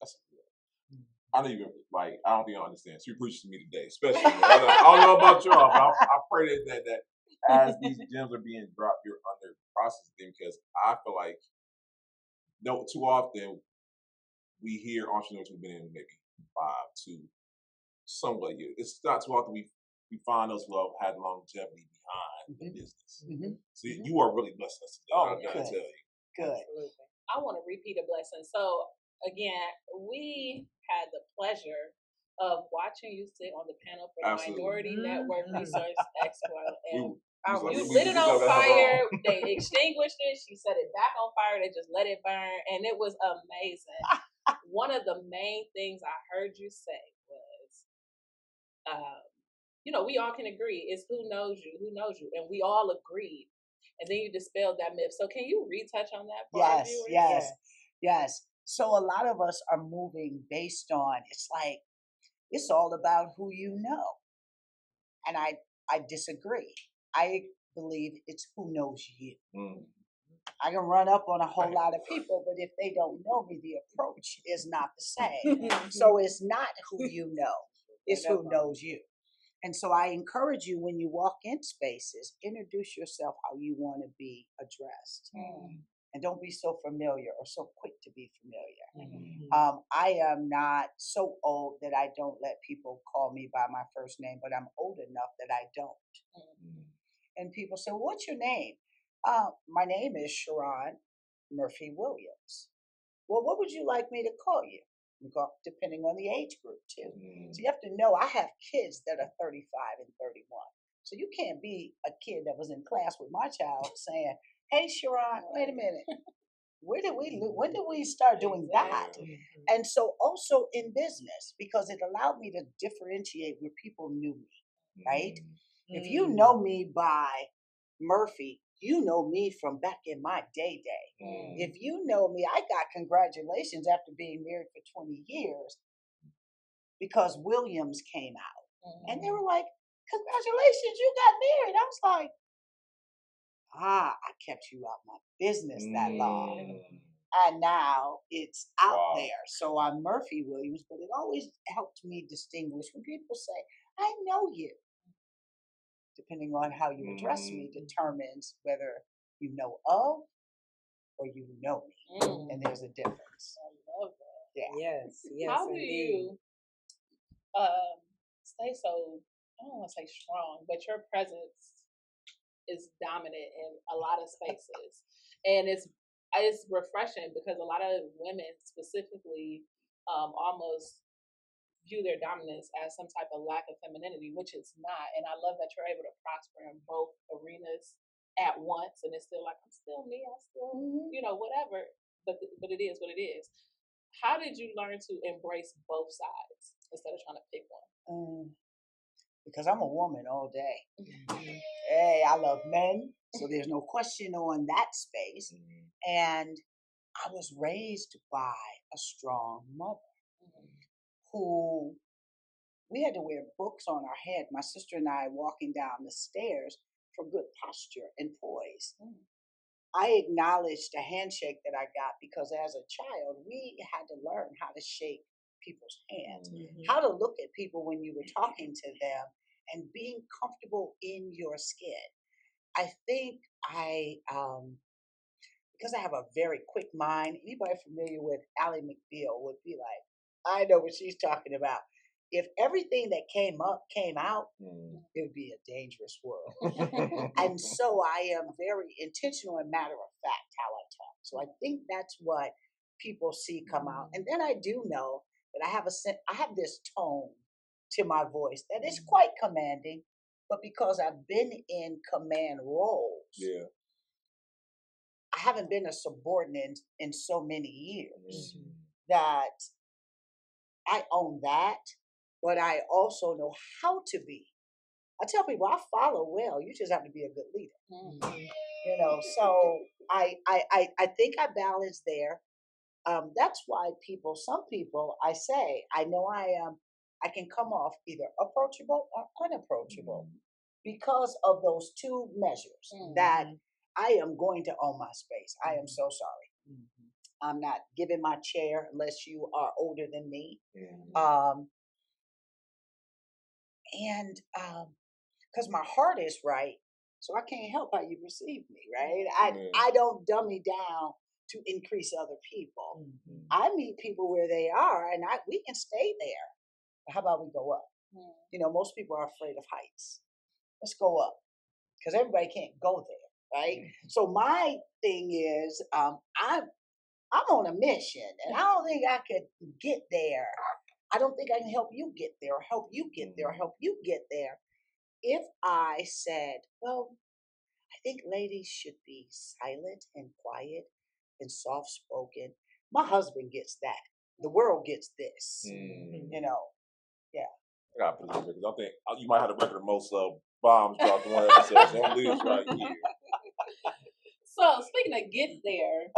Speaker 2: That's good. I know you like. I don't think I understand. So you preached to me today, especially. I don't know about y'all, but I pray that as these gems are being dropped, you're under processing them, because I feel like too often we hear entrepreneurs who've been in maybe 5 to somewhat years. It's not too often we find those who have had longevity behind the business. So you are really blessed us today. I gotta tell you.
Speaker 4: Good.
Speaker 3: Absolutely. I want to repeat a blessing. So again, we had the pleasure of watching you sit on the panel for the Minority Network Research Expo. And you lit it on fire. They extinguished it. She set it back on fire. They just let it burn. And it was amazing. One of the main things I heard you say was, we all can agree. It's who knows you. And we all agreed. And then you dispelled that myth. So can you retouch on that for our viewers?
Speaker 4: Yes. So a lot of us are moving based on, it's all about who you know. And I disagree. I believe it's who knows you. I can run up on a whole lot of people, but if they don't know me, the approach is not the same. So it's not who you know, it's who knows you. And so I encourage you, when you walk in spaces, introduce yourself how you want to be addressed. And don't be so familiar or so quick to be familiar. I am not so old that I don't let people call me by my first name, but I'm old enough that I don't. And people say, well, what's your name? My name is Sharron Murphy Williams. Well, what would you like me to call you? Depending on the age group, too. So you have to know I have kids that are 35 and 31. So you can't be a kid that was in class with my child saying, hey, Sharron, wait a minute. When did we start doing that? And so also in business, because it allowed me to differentiate where people knew me, right? If you know me by Murphy, you know me from back in my day. If you know me, I got congratulations after being married for 20 years because Williams came out. And they were like, congratulations, you got married. I was like, I kept you out my business that long. And now it's out there. So I'm Murphy Williams, but it always helped me distinguish when people say, I know you. Depending on how you address me determines whether you know of or you know me. And there's a difference.
Speaker 3: I love that.
Speaker 4: Yeah.
Speaker 5: Yes.
Speaker 3: How do you stay so, I don't want to say strong, but your presence is dominant in a lot of spaces. And it's refreshing because a lot of women specifically almost view their dominance as some type of lack of femininity, which it's not. And I love that you're able to prosper in both arenas at once. And it's still like, I'm still me. I'm still, whatever. But it is what it is. How did you learn to embrace both sides instead of trying to pick one?
Speaker 4: Because I'm a woman all day. Hey, I love men. So there's no question on that space. And I was raised by a strong mother who we had to wear books on our head, my sister and I walking down the stairs for good posture and poise. I acknowledged the handshake that I got because as a child, we had to learn how to shake people's hands, how to look at people when you were talking to them and being comfortable in your skin. I think because I have a very quick mind, anybody familiar with Ally McBeal would be like, I know what she's talking about. If everything that came out, it would be a dangerous world. And so I am very intentional and matter of fact how I talk. So I think that's what people see come out. And then I do know that I have this tone to my voice that is quite commanding, but because I've been in command roles, I haven't been a subordinate in so many years that I own that, but I also know how to be. I tell people I follow well. You just have to be a good leader. So I think I balance there. That's why some people, I say, I know I can come off either approachable or unapproachable because of those two measures that I am going to own my space. I am so sorry. I'm not giving my chair unless you are older than me. Because my heart is right, so I can't help how you perceive me, right? I don't dummy down to increase other people. I meet people where they are, and we can stay there. But how about we go up? Most people are afraid of heights. Let's go up, because everybody can't go there, right? So my thing is, I'm on a mission, and I don't think I could get there. I don't think I can help you get there, or help you get there, or help you get there. If I said, well, I think ladies should be silent and quiet and soft-spoken. My husband gets that. The world gets this. Yeah.
Speaker 2: I gotta put it in because I think you might have the record of most bombs dropped in one episode. So don't lose right here.
Speaker 3: So speaking of get there,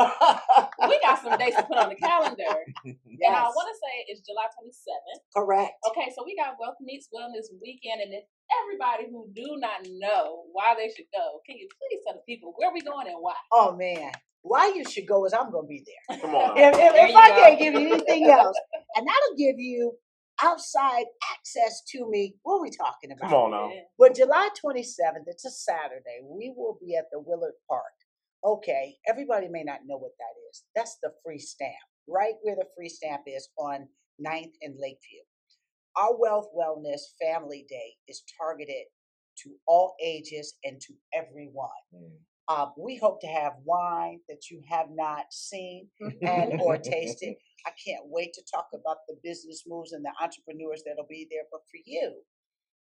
Speaker 3: we got some dates to put on the calendar.
Speaker 4: Yes.
Speaker 3: And I want to say it's July 27th.
Speaker 4: Correct.
Speaker 3: Okay, so we got Wealth Meets Wellness Weekend, and if everybody who do not know why they should go, can you please tell the people where we going and why?
Speaker 4: Oh man, why you should go is I'm going to be there.
Speaker 2: Come on.
Speaker 4: If I can't give you anything else, and that'll give you outside access to me. What are we talking about?
Speaker 2: Come on now.
Speaker 4: But July 27th, it's a Saturday. We will be at the Willard Park. Okay, everybody may not know what that is. That's the free stamp, right where the free stamp is on 9th and Lakeview. Our Wealth Wellness Family Day is targeted to all ages and to everyone. We hope to have wine that you have not seen and or tasted. I can't wait to talk about the business moves and the entrepreneurs that'll be there. But for you,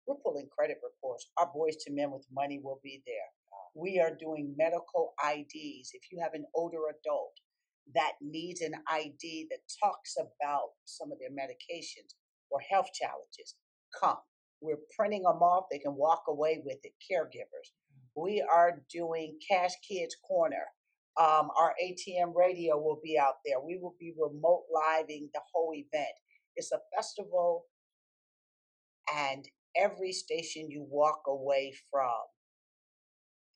Speaker 4: we're pulling credit reports. Our Boys to Men with Money will be there. We are doing medical IDs. If you have an older adult that needs an ID that talks about some of their medications or health challenges, come. We're printing them off. They can walk away with it. Caregivers. We are doing Cash Kids Corner. Our ATM radio will be out there. We will be remote living the whole event. It's a festival, and every station you walk away from,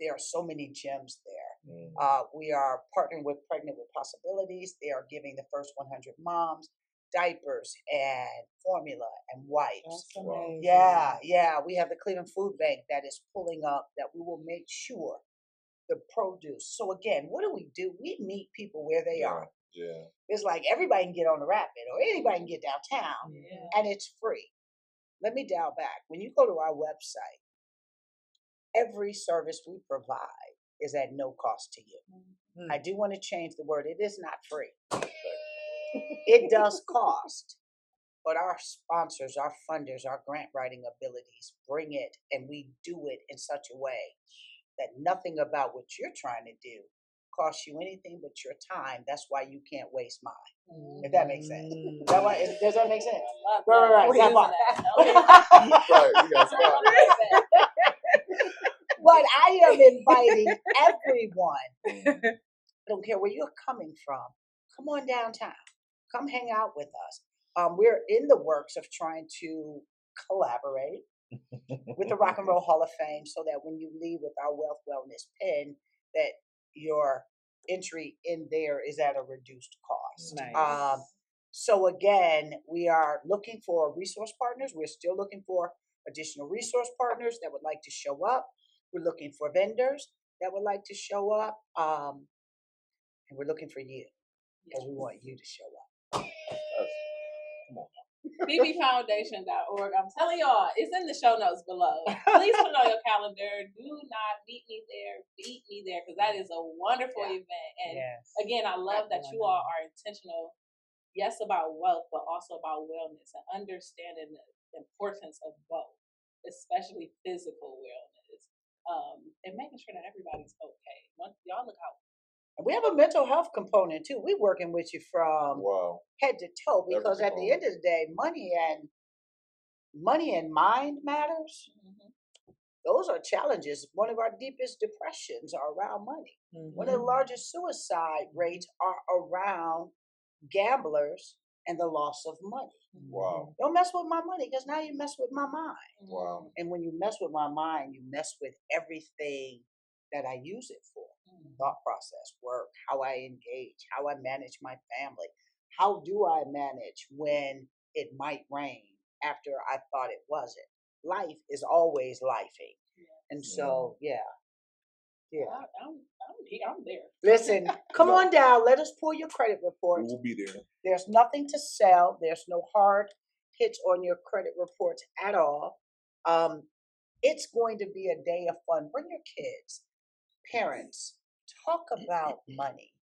Speaker 4: there are so many gems there. We are partnering with Pregnant with Possibilities. They are giving the first 100 moms diapers and formula and wipes.
Speaker 3: Wow.
Speaker 4: Yeah. We have the Cleveland Food Bank that is pulling up that we will make sure the produce. So again, what do? We meet people where they are.
Speaker 2: Yeah.
Speaker 4: It's like everybody can get on the rapid or anybody can get downtown and it's free. Let me dial back. When you go to our website, every service we provide is at no cost to you. I do want to change the word. It is not free. It does cost, but our sponsors, our funders, our grant writing abilities bring it, and we do it in such a way that nothing about what you're trying to do costs you anything but your time. That's why you can't waste mine. If that makes sense. Does that make sense? Right. That part.
Speaker 2: Right, you got spot.
Speaker 4: But I am inviting everyone. I don't care where you're coming from. Come on downtown. Come hang out with us. We're in the works of trying to collaborate with the Rock and Roll Hall of Fame so that when you leave with our Wealth Wellness pin, that your entry in there is at a reduced cost.
Speaker 5: Nice.
Speaker 4: So again, we are looking for resource partners. We're still looking for additional resource partners that would like to show up. We're looking for vendors that would like to show up. And we're looking for you because we want you to show up.
Speaker 2: Come on.
Speaker 3: PhebeFoundation.org. I'm telling y'all, it's in the show notes below. Please put it on your calendar. Do not beat me there. Beat me there because that is a wonderful event. And again, I love that you all are intentional, yes, about wealth, but also about wellness and understanding the importance of both, especially physical wellness, and making sure that everybody's okay. Y'all look out.
Speaker 4: We have a mental health component too. We're working with you from head to toe because at the end of the day, money and mind matters. Those are challenges. One of our deepest depressions are around money. One of the largest suicide rates are around gamblers and the loss of money. Don't mess with my money because now you mess with my mind. And when you mess with my mind, you mess with everything that I use it for. Thought process, work, how I engage, how I manage my family. How do I manage when it might rain after I thought it wasn't? Life is always lifing. And so,
Speaker 3: I'm there.
Speaker 4: Listen, come on down. Let us pull your credit reports.
Speaker 2: We'll be there.
Speaker 4: There's nothing to sell. There's no hard hits on your credit reports at all. It's going to be a day of fun. Bring your kids. Parents, talk about money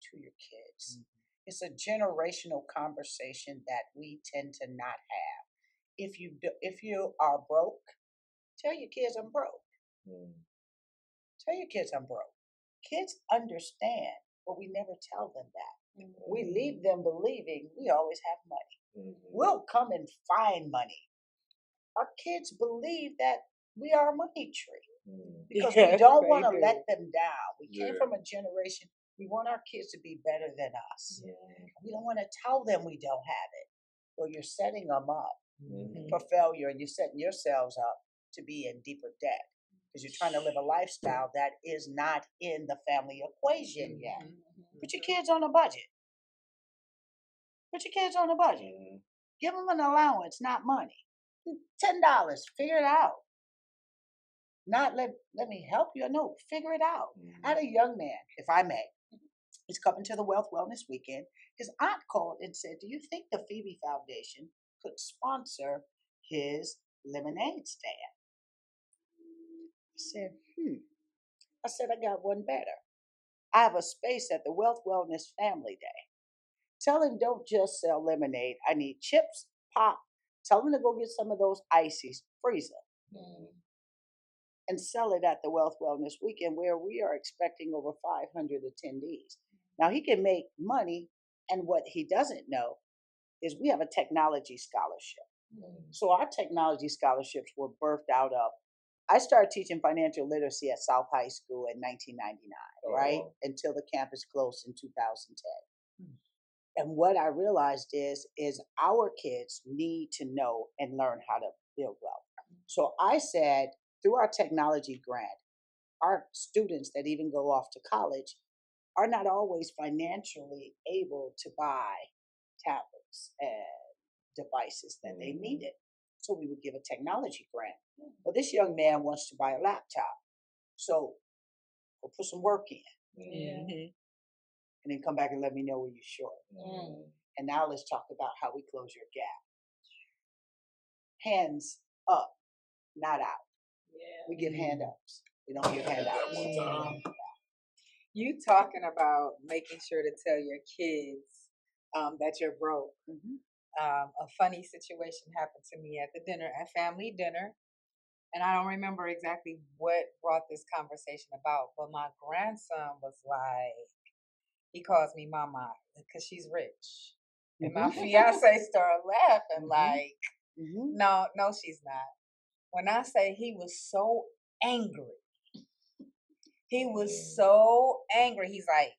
Speaker 4: to your kids. It's a generational conversation that we tend to not have. If you are broke, tell your kids I'm broke. Tell your kids I'm broke. Kids understand, but we never tell them that. We leave them believing we always have money. We'll come and find money. Our kids believe that we are a money tree because we don't want to let them down. We came from a generation, we want our kids to be better than us. We don't want to tell them we don't have it. Well, you're setting them up for failure, and you're setting yourselves up to be in deeper debt because you're trying to live a lifestyle that is not in the family equation yet. Put your kids on a budget. Put your kids on a budget. Give them an allowance, not money. $10, figure it out. Not let me help you. No, figure it out. I had a young man, if I may, he's coming to the Wealth Wellness Weekend. His aunt called and said, do you think the Phebe Foundation could sponsor his lemonade stand? I said, I said, I got one better. I have a space at the Wealth Wellness Family Day. Tell him don't just sell lemonade. I need chips, pop. Tell him to go get some of those ices, freeze them, and sell it at the Wealth Wellness Weekend where we are expecting over 500 attendees. Now he can make money, and what he doesn't know is we have a technology scholarship. So our technology scholarships were birthed out of, I started teaching financial literacy at South High School in 1999, right? Until the campus closed in 2010. And what I realized is our kids need to know and learn how to build wealth. So I said, through our technology grant, our students that even go off to college are not always financially able to buy tablets and devices that they needed. So we would give a technology grant. Well, this young man wants to buy a laptop. So we'll put some work in. And then come back and let me know when you're short. And now let's talk about how we close your gap. Hands up, not out. We give hand ups. We don't give handouts.
Speaker 5: You talking about making sure to tell your kids that you're broke. A funny situation happened to me at family dinner. And I don't remember exactly what brought this conversation about, but my grandson was like, he calls me mama because she's rich. And my fiance started laughing like, no, she's not. When I say he was so angry, he's like,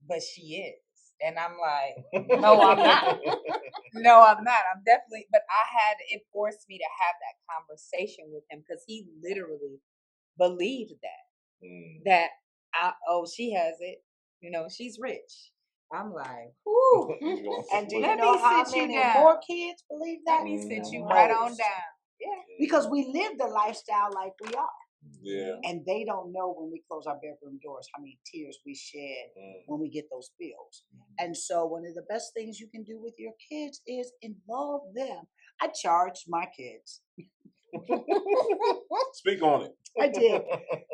Speaker 5: but she is. And I'm like, no, I'm not. No, I'm not. I'm definitely, but it forced me to have that conversation with him because he literally believed that she has it. She's rich. I'm like, whoo.
Speaker 4: And do you know how many more kids believe that?
Speaker 5: Let me sit you right on down. Yeah.
Speaker 4: Because we live the lifestyle like we are.
Speaker 2: Yeah.
Speaker 4: And they don't know when we close our bedroom doors how many tears we shed when we get those bills. And so one of the best things you can do with your kids is involve them. I charged my kids.
Speaker 2: Speak on it.
Speaker 4: I did.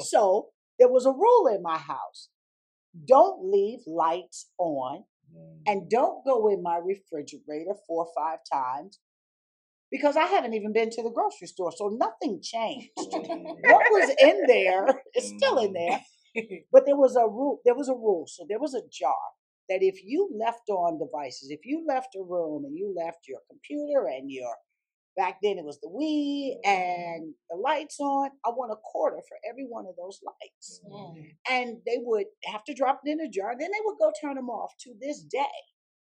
Speaker 4: So there was a rule in my house. Don't leave lights on and don't go in my refrigerator 4 or 5 times because I haven't even been to the grocery store, so nothing changed. What was in there is still in there, but there was a rule. So there was a jar that if you left on devices, if you left a room and you left your computer and back then it was the Wii and the lights on, I want a quarter for every one of those lights. And they would have to drop it in a jar. Then they would go turn them off. To this day,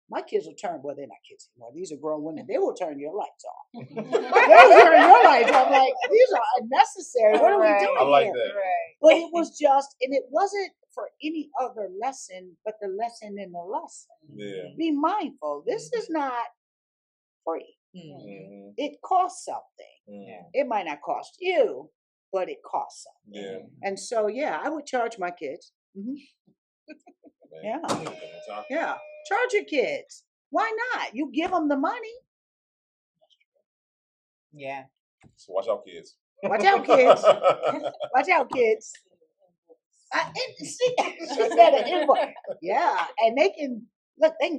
Speaker 4: my kids will turn, well, they're not kids anymore. These are grown women. They will turn your lights off. They will turn your lights off. Like, these are unnecessary. What are we doing
Speaker 2: I like
Speaker 4: here?
Speaker 2: that.
Speaker 5: Right.
Speaker 4: But it was just, and it wasn't for any other lesson, but the lesson in the lesson.
Speaker 2: Yeah.
Speaker 4: Be mindful. This is not free. It costs something. It might not cost you, but it costs something.
Speaker 2: Yeah.
Speaker 4: And so, I would charge my kids. Yeah. Charge your kids. Why not? You give them the money.
Speaker 5: Yeah.
Speaker 2: So watch out, kids.
Speaker 4: Watch out, kids. Watch out, kids. She said an invoice. Yeah, and they can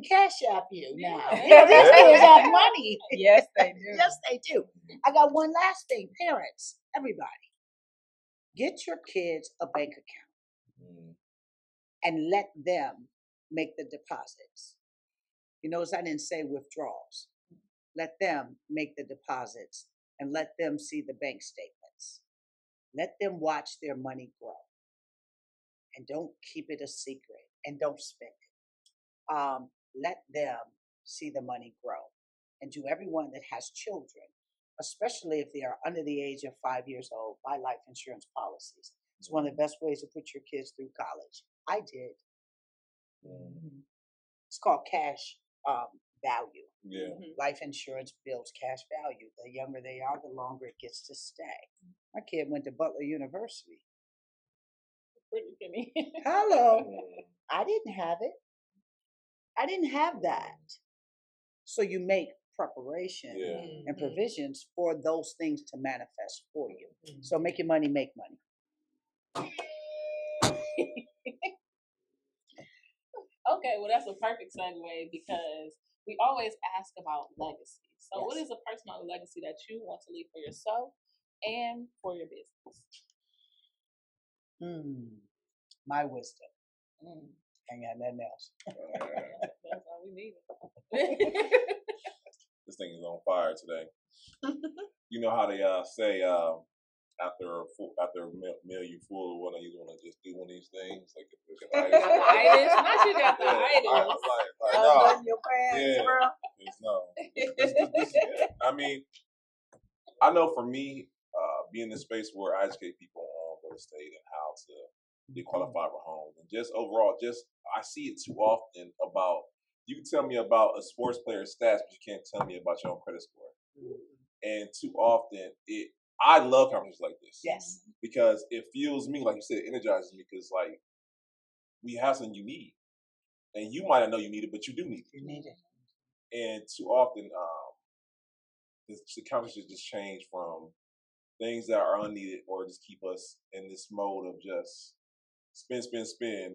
Speaker 4: cash app you now. These kids have money.
Speaker 5: Yes, they do.
Speaker 4: Yes, they do. I got one last thing. Parents, everybody, get your kids a bank account and let them make the deposits. You notice I didn't say withdrawals. Let them make the deposits and let them see the bank statements. Let them watch their money grow. And don't keep it a secret and don't spend it. Let them see the money grow. And to everyone that has children, especially if they are under the age of 5 years old, buy life insurance policies. It's one of the best ways to put your kids through college. I did. It's called cash value.
Speaker 2: Yeah.
Speaker 4: Life insurance builds cash value. The younger they are, the longer it gets to stay. My kid went to Butler University. Hello. I didn't have it. I didn't have that. So you make preparation and provisions for those things to manifest for you. So make your money make money.
Speaker 3: Okay, well, that's a perfect segue because we always ask about legacy. So, what
Speaker 4: Yes.
Speaker 3: is a personal legacy that you want to leave for yourself and for your business?
Speaker 4: My wisdom.
Speaker 3: Mm.
Speaker 4: Ain't got nothing else.
Speaker 3: That's all we need.
Speaker 2: This thing is on fire today. You know how they say after a meal you full, what are you gonna just do one of these things like
Speaker 3: Itis, not you got the itis.
Speaker 2: no,
Speaker 4: Your pants,
Speaker 2: yeah,
Speaker 4: bro.
Speaker 2: I mean, I know for me, being in a space where I educate people on real estate and how to get qualified for homes, and just overall, I see it too often about you can tell me about a sports player's stats, but you can't tell me about your own credit score. And too often, I love conversations like this.
Speaker 4: Yes.
Speaker 2: Because it fuels me, like you said, it energizes me because like we have something you need. And you might not know you need it, but you do need it.
Speaker 4: You need it.
Speaker 2: And too often, the conversations just change from things that are unneeded or just keep us in this mode of just spin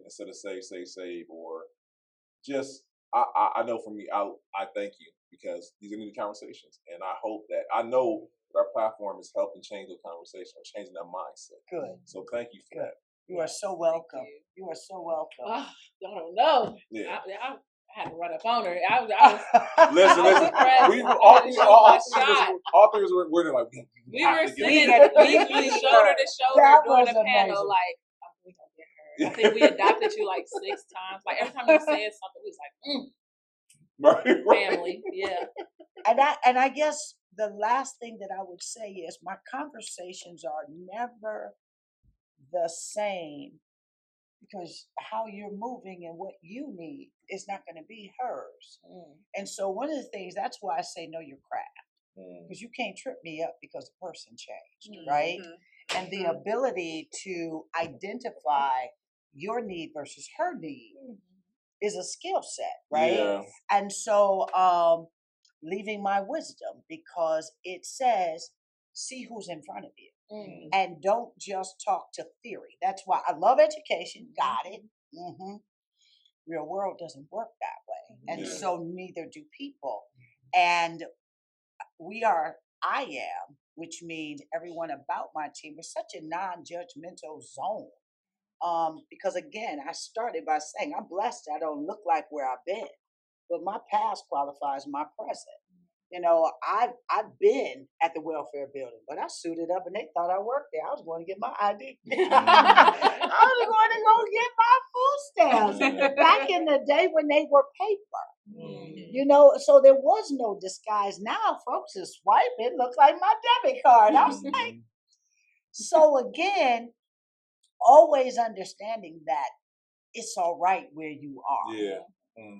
Speaker 2: instead of save, or just I know for me, I thank you because these are needed conversations, and I hope that I know that our platform is helping change those conversations or changing that mindset.
Speaker 4: Good.
Speaker 2: So thank you for that.
Speaker 4: You are so welcome. You are so welcome.
Speaker 3: Oh, I don't know.
Speaker 2: Yeah.
Speaker 3: I had to run up on her. I was
Speaker 2: Listen. We all three were like
Speaker 3: we were sitting
Speaker 4: get it.
Speaker 3: weekly shoulder to shoulder
Speaker 4: That
Speaker 3: during
Speaker 4: was
Speaker 3: the panel,
Speaker 4: amazing.
Speaker 3: like, we gonna get her. I think we adopted you like 6 times. Like every time you said something, we was like,
Speaker 2: right.
Speaker 3: family, yeah.
Speaker 4: And I guess the last thing that I would say is my conversations are never the same because how you're moving and what you need is not going to be hers. And so one of the things, that's why I say know your craft, because you can't trip me up because the person changed, right? And the ability to identify your need versus her need is a skill set, right?
Speaker 2: Yeah.
Speaker 4: And so leaving my wisdom because it says, see who's in front of you. And don't just talk to theory. That's why I love education. Got it. Real world doesn't work that way. And so neither do people. And I am, which means everyone about my team is such a non-judgmental zone. Because again, I started by saying I'm blessed I don't look like where I've been. But my past qualifies my present. You know, I've been at the welfare building, but I suited up and they thought I worked there. I was going to get my ID. I was going to go get my food stamps back in the day when they were paper. You know, so there was no disguise. Now folks is swiping, look like my debit card. I was like, so again, always understanding that it's all right where you are.
Speaker 2: Yeah.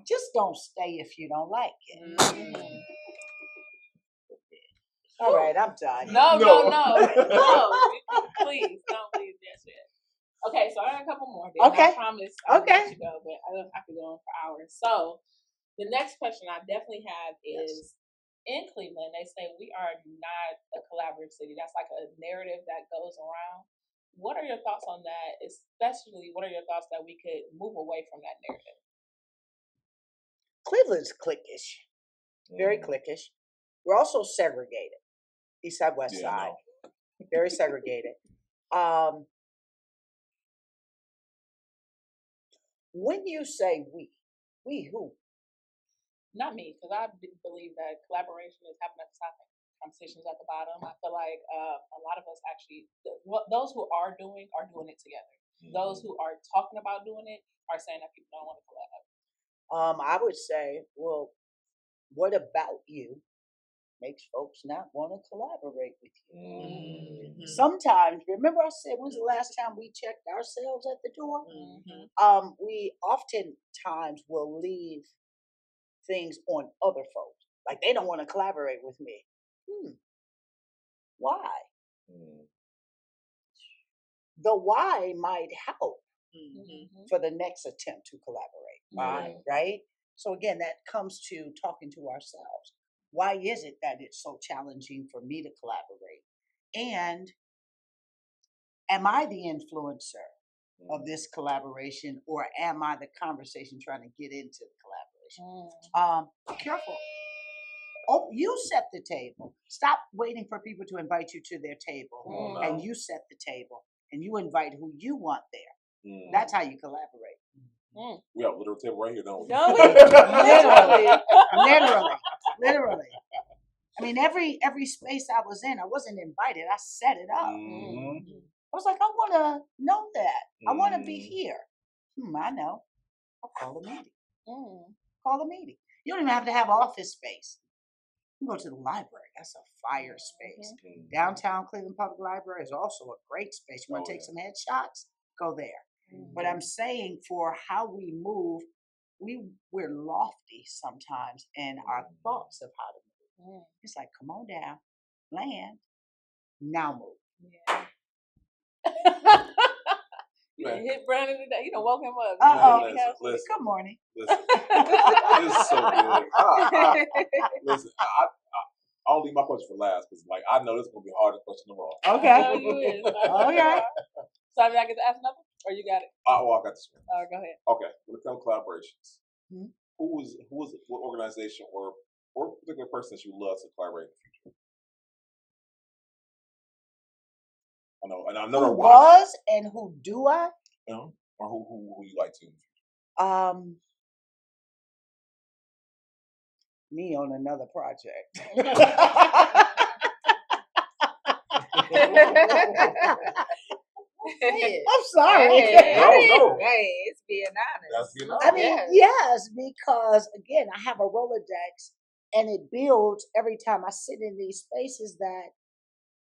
Speaker 4: Just don't stay if you don't like it. All right, I'm done.
Speaker 3: No. Please don't leave that shit. Okay, so I got a couple more.
Speaker 4: Okay.
Speaker 3: I promise I'll let you go, but I could go on for hours. So the next question I definitely have is in Cleveland, they say we are not a collaborative city. That's like a narrative that goes around. What are your thoughts on that? Especially, what are your thoughts that we could move away from that narrative?
Speaker 4: Cleveland's cliquish, very cliquish. We're also segregated, east side, west side, very segregated. When you say we who?
Speaker 3: Not me, because I believe that collaboration is happening at the top, conversations at the bottom. I feel like a lot of us actually, those who are doing it together. Those who are talking about doing it are saying that people don't want to collab.
Speaker 4: I would say, well, what about you makes folks not want to collaborate with you? Sometimes, remember I said, when's the last time we checked ourselves at the door? We oftentimes will leave things on other folks. Like they don't want to collaborate with me. Why? The why might help for the next attempt to collaborate. Right? So again, that comes to talking to ourselves. Why is it that it's so challenging for me to collaborate? And am I the influencer of this collaboration, or am I the conversation trying to get into the collaboration? Careful. Oh, you set the table. Stop waiting for people to invite you to their table, and you set the table, and you invite who you want there. That's how you collaborate.
Speaker 2: We have a literal table right here, don't we?
Speaker 3: Don't we?
Speaker 4: Literally. I mean, every space I was in, I wasn't invited. I set it up. I was like, I want to know that. I want to be here. I know. I'll call a meeting. Call a meeting. You don't even have to have office space. You go to the library. That's a fire space. Downtown Cleveland Public Library is also a great space. You want to take some headshots? Go there. But I'm saying for how we move, we're lofty sometimes in our thoughts of how to move. It's like, come on down, land, now move.
Speaker 3: You hit Brandon today. Woke him up.
Speaker 2: Listen,
Speaker 4: good morning.
Speaker 2: Listen, this is so good. Listen, I'll leave my question for last because, I know this is gonna be the hardest question of all.
Speaker 4: Okay.
Speaker 3: I know you is.
Speaker 4: Okay.
Speaker 3: So I get to ask nothing, or you got it?
Speaker 2: I got this one.
Speaker 3: All right, go ahead.
Speaker 2: Okay. When it comes to collaborations, what organization or particular person that you love to collaborate in the future? I know, and I know
Speaker 4: who was and who do I?
Speaker 2: Or who you like to?
Speaker 4: Me on another project. I'm sorry.
Speaker 5: Hey, it's being honest.
Speaker 2: That's being honest.
Speaker 4: I mean, yes, because again, I have a Rolodex, and it builds every time I sit in these spaces. That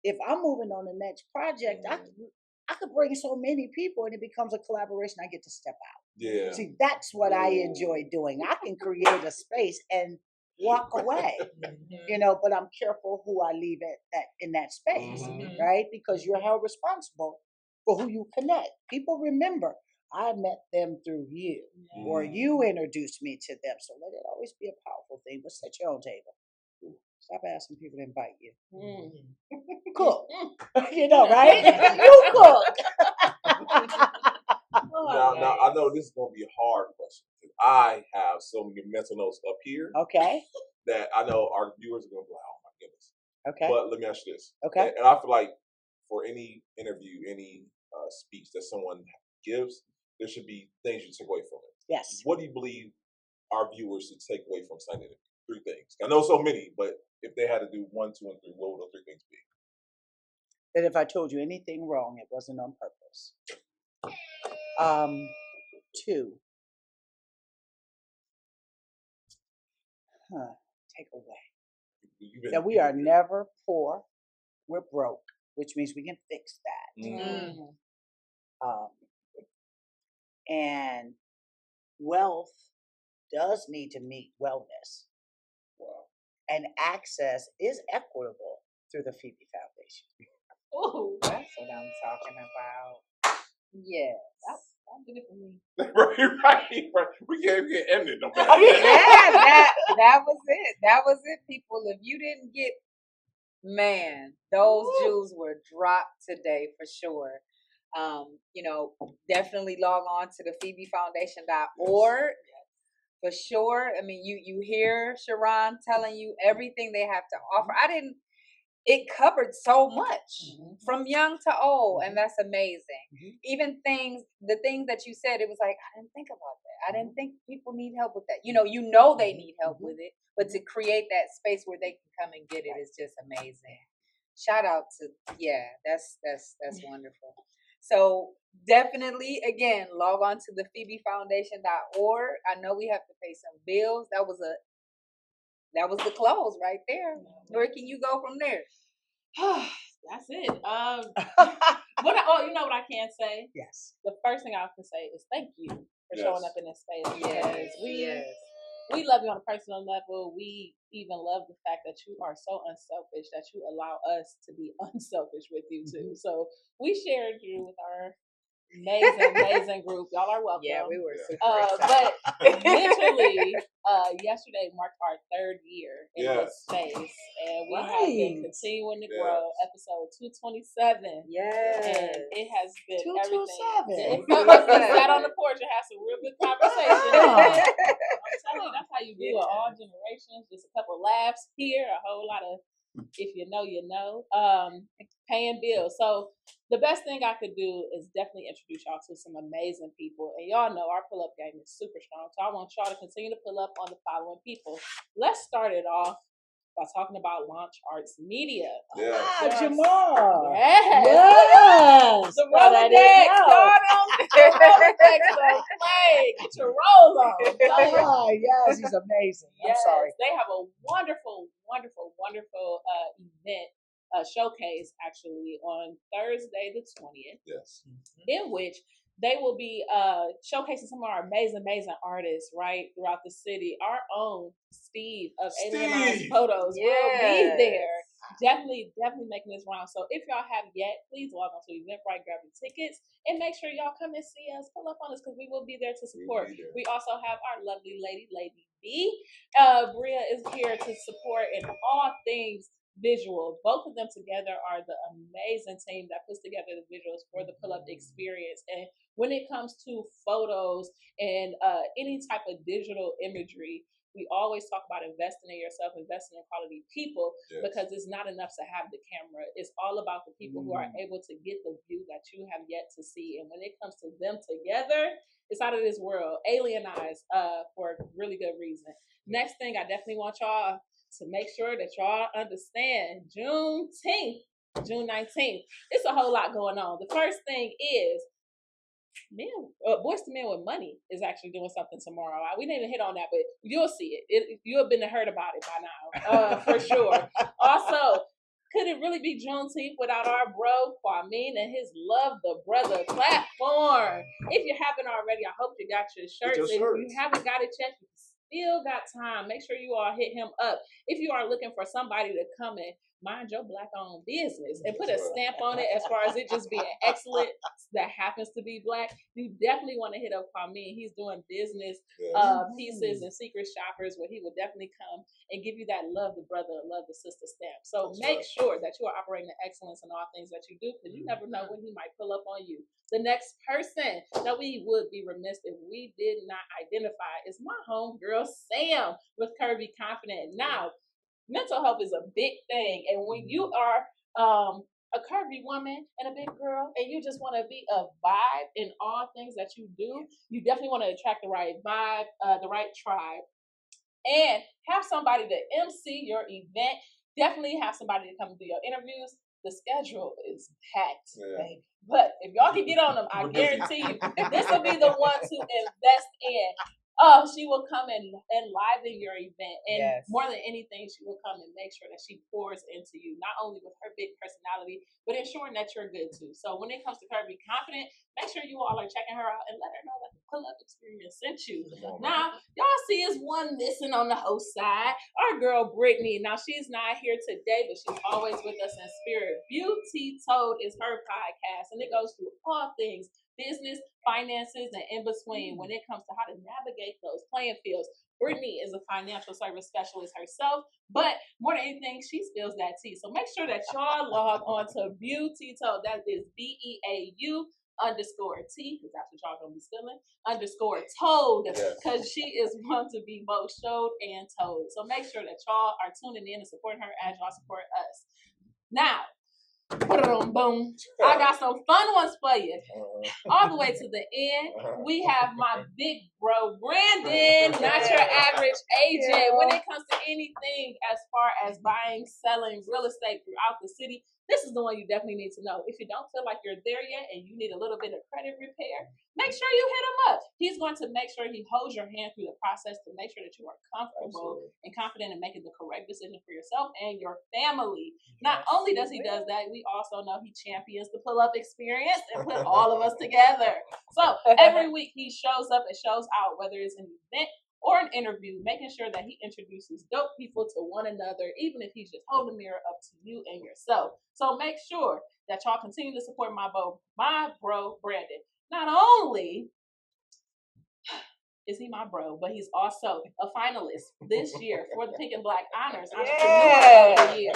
Speaker 4: if I'm moving on the next project, I could bring so many people, and it becomes a collaboration. I get to step out.
Speaker 2: Yeah.
Speaker 4: See, that's what I enjoy doing. I can create a space and walk away, but I'm careful who I leave in that space, right? Because you're held responsible for who you connect. People remember, I met them through you, or you introduced me to them. So let it always be a powerful thing. But set your own table. Stop asking people to invite you. Cook. Right? You cook.
Speaker 2: Now, I know this is going to be a hard question because I have so many mental notes up here.
Speaker 4: Okay.
Speaker 2: That I know our viewers are going to be like, oh my goodness.
Speaker 4: Okay.
Speaker 2: But let me ask you this.
Speaker 4: Okay.
Speaker 2: And I feel like for any interview, any speech that someone gives, there should be things you take away from it.
Speaker 4: Yes.
Speaker 2: What do you believe our viewers should take away from Sunday? 3 things. I know so many, but if they had to do 1, 2, and 3, what would those 3 things be?
Speaker 4: That if I told you anything wrong, it wasn't on purpose. 2. Take away. That we are never poor. We're broke, which means we can fix that. And wealth does need to meet wellness.
Speaker 2: Wow.
Speaker 4: And access is equitable through the Phebe Foundation.
Speaker 5: Oh, that's what I'm talking about. Yes.
Speaker 3: That did it for me.
Speaker 2: right. We can't end it.
Speaker 5: That was it. That was it, people. If you didn't get, those jewels were dropped today for sure. Definitely log on to the PhebeFoundation.org for sure. I mean, you hear Sharron telling you everything they have to offer. It covered so much from young to old, and that's amazing. Even the things that you said, it was like, I didn't think about that. I didn't think people need help with that. They need help with it, but to create that space where they can come and get it is just amazing. Shout out to, that's wonderful. So definitely, again, log on to the PhebeFoundation.org. I know we have to pay some bills. That was the close right there. Where can you go from there?
Speaker 3: That's it. What I can say?
Speaker 4: Yes.
Speaker 3: The first thing I can say is thank you for showing up in this space. Because we love you on a personal level. We even love the fact that you are so unselfish that you allow us to be unselfish with you too. So we shared you with our Amazing group. Y'all are welcome.
Speaker 5: Yeah, we were
Speaker 2: Yeah.
Speaker 5: super
Speaker 3: But
Speaker 5: excited.
Speaker 3: literally, yesterday marked our 3rd year in
Speaker 2: Yes.
Speaker 3: this space, and we have
Speaker 4: Right.
Speaker 3: been continuing to grow. Episode 227.
Speaker 5: Yes.
Speaker 3: And it has been everything.
Speaker 4: 227.
Speaker 3: It felt like we sat on the porch and had some real good conversation.
Speaker 4: Yeah.
Speaker 3: I'm telling you, that's how you do it. All generations, just a couple laughs here, a whole lot of, if you know, you know, paying bills. So the best thing I could do is definitely introduce y'all to some amazing people. And y'all know our pull-up game is super strong. So I want y'all to continue to pull up on the following people. Let's start it off by talking about Launch Arts Media.
Speaker 2: Yeah.
Speaker 4: Jamal.
Speaker 3: Yes.
Speaker 4: Yes.
Speaker 3: The
Speaker 4: But I didn't
Speaker 3: Rolodex.
Speaker 4: know.
Speaker 3: The Rolodex don't play. Get your rolls on. I'm telling you.
Speaker 4: Oh, yes, he's amazing. I'm sorry.
Speaker 3: They have a wonderful event, showcase actually on Thursday the 20th,
Speaker 2: Yes.
Speaker 3: in which they will be showcasing some of our amazing artists right throughout the city. Our own Steve of Alienized Photos will be there. Definitely making this round. So if y'all have yet, please log on to Eventbrite, grab your tickets, and make sure y'all come and see us, pull up on us, because we will be there to support. We also have our lovely Lady B. Bria is here to support in all things visual. Both of them together are the amazing team that puts together the visuals for the pull-up experience. And when it comes to photos and any type of digital imagery, we always talk about investing in yourself, investing in quality people, because it's not enough to have the camera. It's all about the people who are able to get the view that you have yet to see. And when it comes to them together, it's out of this world. Alienized for a really good reason. Next thing, I definitely want y'all to make sure that y'all understand June 19th. It's a whole lot going on. The first thing is Boys to Men with Money is actually doing something tomorrow. We didn't even hit on that, but you'll see it. You'll have been heard about it by now, for sure. Also, could it really be Juneteenth without our bro Kwame and his Love the Brother platform? If you haven't already, I hope you got your shirts. If you haven't got it yet, you still got time. Make sure you all hit him up. If you are looking for somebody to come and mind your Black-owned business and put a stamp on it as far as it just being excellent that happens to be Black, you definitely want to hit up Kwame. He's doing business pieces and secret shoppers where he will definitely come and give you that love the brother, love the sister stamp. So make sure that you are operating the excellence in all things that you do, because you never know when he might pull up on you. The next person that we would be remiss if we did not identify is my homegirl Sam with Curvy Confident. Now, mental health is a big thing, and when you are a curvy woman and a big girl, and you just want to be a vibe in all things that you do, you definitely want to attract the right vibe, the right tribe, and have somebody to MC your event. Definitely have somebody to come do your interviews. The schedule is packed, baby. But if y'all can get on them, I guarantee you, this will be the one to invest in. Oh, she will come and enliven your event. And more than anything, she will come and make sure that she pours into you, not only with her big personality, but ensuring that you're good too. So when it comes to Curvy Confident, make sure you all are checking her out and let her know that the pull-up experience sent you. Now, y'all see is one missing on the host side. Our girl, Brittany. Now, she's not here today, but she's always with us in spirit. Beauty Told is her podcast, and it goes through all things business, finances, and in between when it comes to how to navigate those playing fields. Brittany is a financial service specialist herself, but more than anything, she spills that tea. So make sure that y'all log on to Beauty Told. That is BEAU _T, because that's what y'all gonna be spilling, _told, because she is one to be both showed and told. So make sure that y'all are tuning in and supporting her as y'all support us. Now, boom. I got some fun ones for you. All the way to the end, we have my big bro, Brandon, not your average agent. When it comes to anything as far as buying, selling real estate throughout the city, this is the one you definitely need to know. If you don't feel like you're there yet and you need a little bit of credit repair, make sure you hit him up. He's going to make sure he holds your hand through the process to make sure that you are comfortable and confident in making the correct decision for yourself and your family. Not only does he does that, we also know he champions the pull-up experience and put all of us together. So every week he shows up and shows out, whether it's an event or an interview, making sure that he introduces dope people to one another, even if he's just holding the mirror up to you and yourself. So make sure that y'all continue to support my bro, Brandon. not only is he my bro, but he's also a finalist this year for the Pink and Black Honors Entrepreneur of the Year.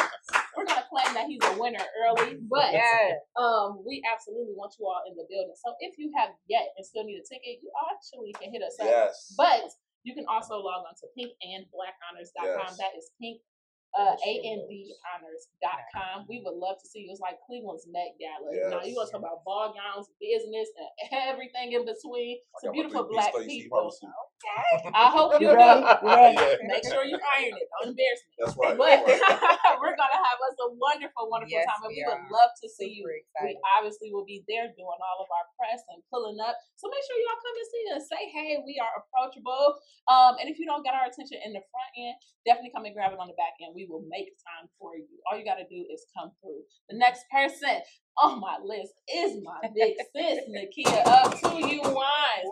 Speaker 3: We're gonna claim that he's a winner early, but we absolutely want you all in the building. So if you have yet and still need a ticket, you actually can hit us up.
Speaker 2: Yes.
Speaker 3: But you can also log on to pinkandblackhonors.com.
Speaker 2: Yes.
Speaker 3: That is pink. andhonors.com. We would love to see you. It's like Cleveland's Met Gala.
Speaker 2: Yes.
Speaker 3: Now you want to talk about ball gowns, business, and everything in between. Some beautiful black people. Okay. I hope you do. Make sure you iron it. Don't embarrass me.
Speaker 2: That's right.
Speaker 3: But we're gonna have us a wonderful time, and we would love to see you. We obviously will be there doing all of our press and pulling up. So make sure y'all come and see us. Say hey, we are approachable. And if you don't get our attention in the front end, definitely come and grab it on the back end. We will make time for you. All you got to do is come through. The next person on my list is my big sis, Nakia of 2U Wines.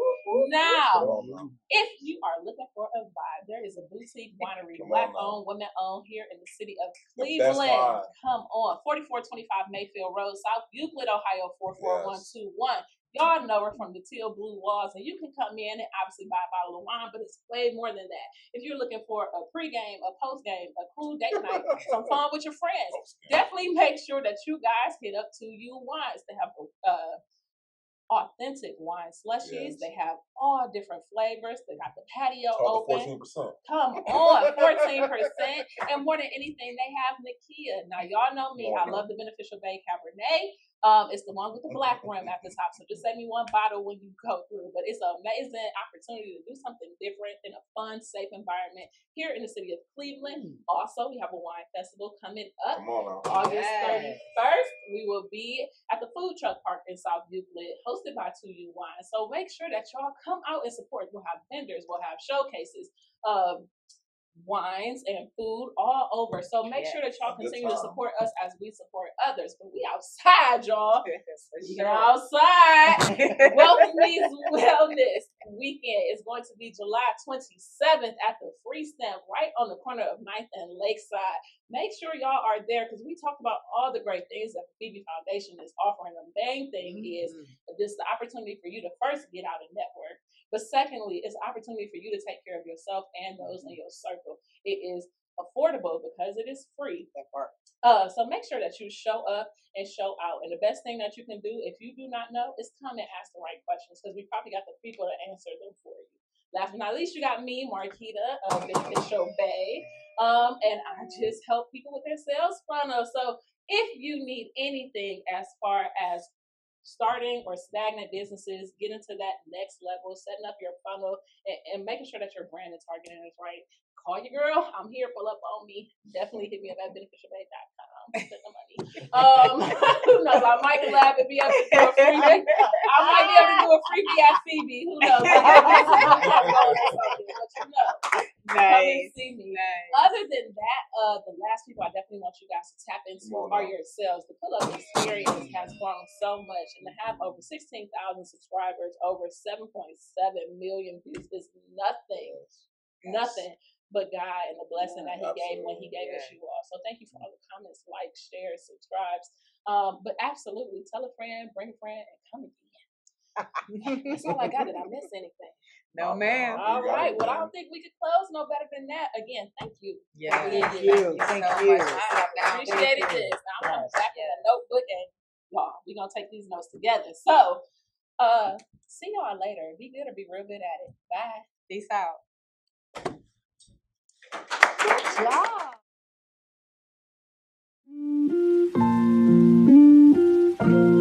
Speaker 3: Now, if you are looking for a vibe, there is a boutique winery, Black-owned, women-owned, here in the city of Cleveland. Come on, 4425 Mayfield Road, South Euclid, Ohio, 44121. Y'all know her from the teal blue walls, and you can come in and obviously buy a bottle of wine, but it's way more than that. If you're looking for a pregame, a postgame, a cool date night, some fun with your friends, definitely make sure that you guys hit up 2U Wines. They have authentic wine slushies. They have all different flavors. They got the patio open.
Speaker 2: 14%.
Speaker 3: Come on, 14%. And more than anything, they have Nakia. Now, y'all know me. I love the Beneficial Bay Cabernet. It's the one with the black rim at the top. So just send me one bottle when you go through. But it's an amazing opportunity to do something different in a fun, safe environment here in the city of Cleveland. Also, we have a wine festival coming up. August 31st. We will be at the food truck park in South Euclid, hosted by 2U Wine. So make sure that y'all come out and support. We'll have vendors, we'll have showcases of wines and food all over. So make sure that y'all continue to support us as we support others. But we outside, y'all. We outside. Welcome Me's Wellness Weekend is going to be July 27th at the Free Stamp right on the corner of 9th and Lakeside. Make sure y'all are there because we talked about all the great things that the Phebe Foundation is offering. The main thing is this the opportunity for you to first get out and network. But secondly, it's an opportunity for you to take care of yourself and those in your circle. It is affordable because it is free. So make sure that you show up and show out. And the best thing that you can do if you do not know is come and ask the right questions because we probably got the people to answer them for you. Last but not least, you got me, Marquita of Beneficial Bay. And I just help people with their sales funnel. So if you need anything as far as starting or stagnant businesses, getting to that next level, setting up your funnel, and making sure that your brand and targeting is right, call your girl. I'm here. Pull up on me. Definitely hit me up at beneficialbay.com. Spend the money. Who knows? I might collab and be able to do a freebie. I might be able to do a freebie at Phoebe. Who knows? But you know. Come and see me. Other than that, the last people I definitely want you guys to tap into are yourselves. The Pull Up Experience has grown so much, and to have over 16,000 subscribers, over 7.7 million views is nothing but God and the blessing that He gave when He gave us you all. So thank you for all the comments, likes, shares, subscribes. But absolutely, tell a friend, bring a friend, and come again. That's all I got. Did I miss anything?
Speaker 5: No, ma'am.
Speaker 3: All right. Well, I don't think we could close no better than that. Again, thank you.
Speaker 4: Thank you.
Speaker 3: I appreciated this. Now I'm back in a notebook and y'all, we're going to take these notes together. So, see y'all later. Be good or be real good at it. Bye.
Speaker 5: Peace out.
Speaker 3: Good job.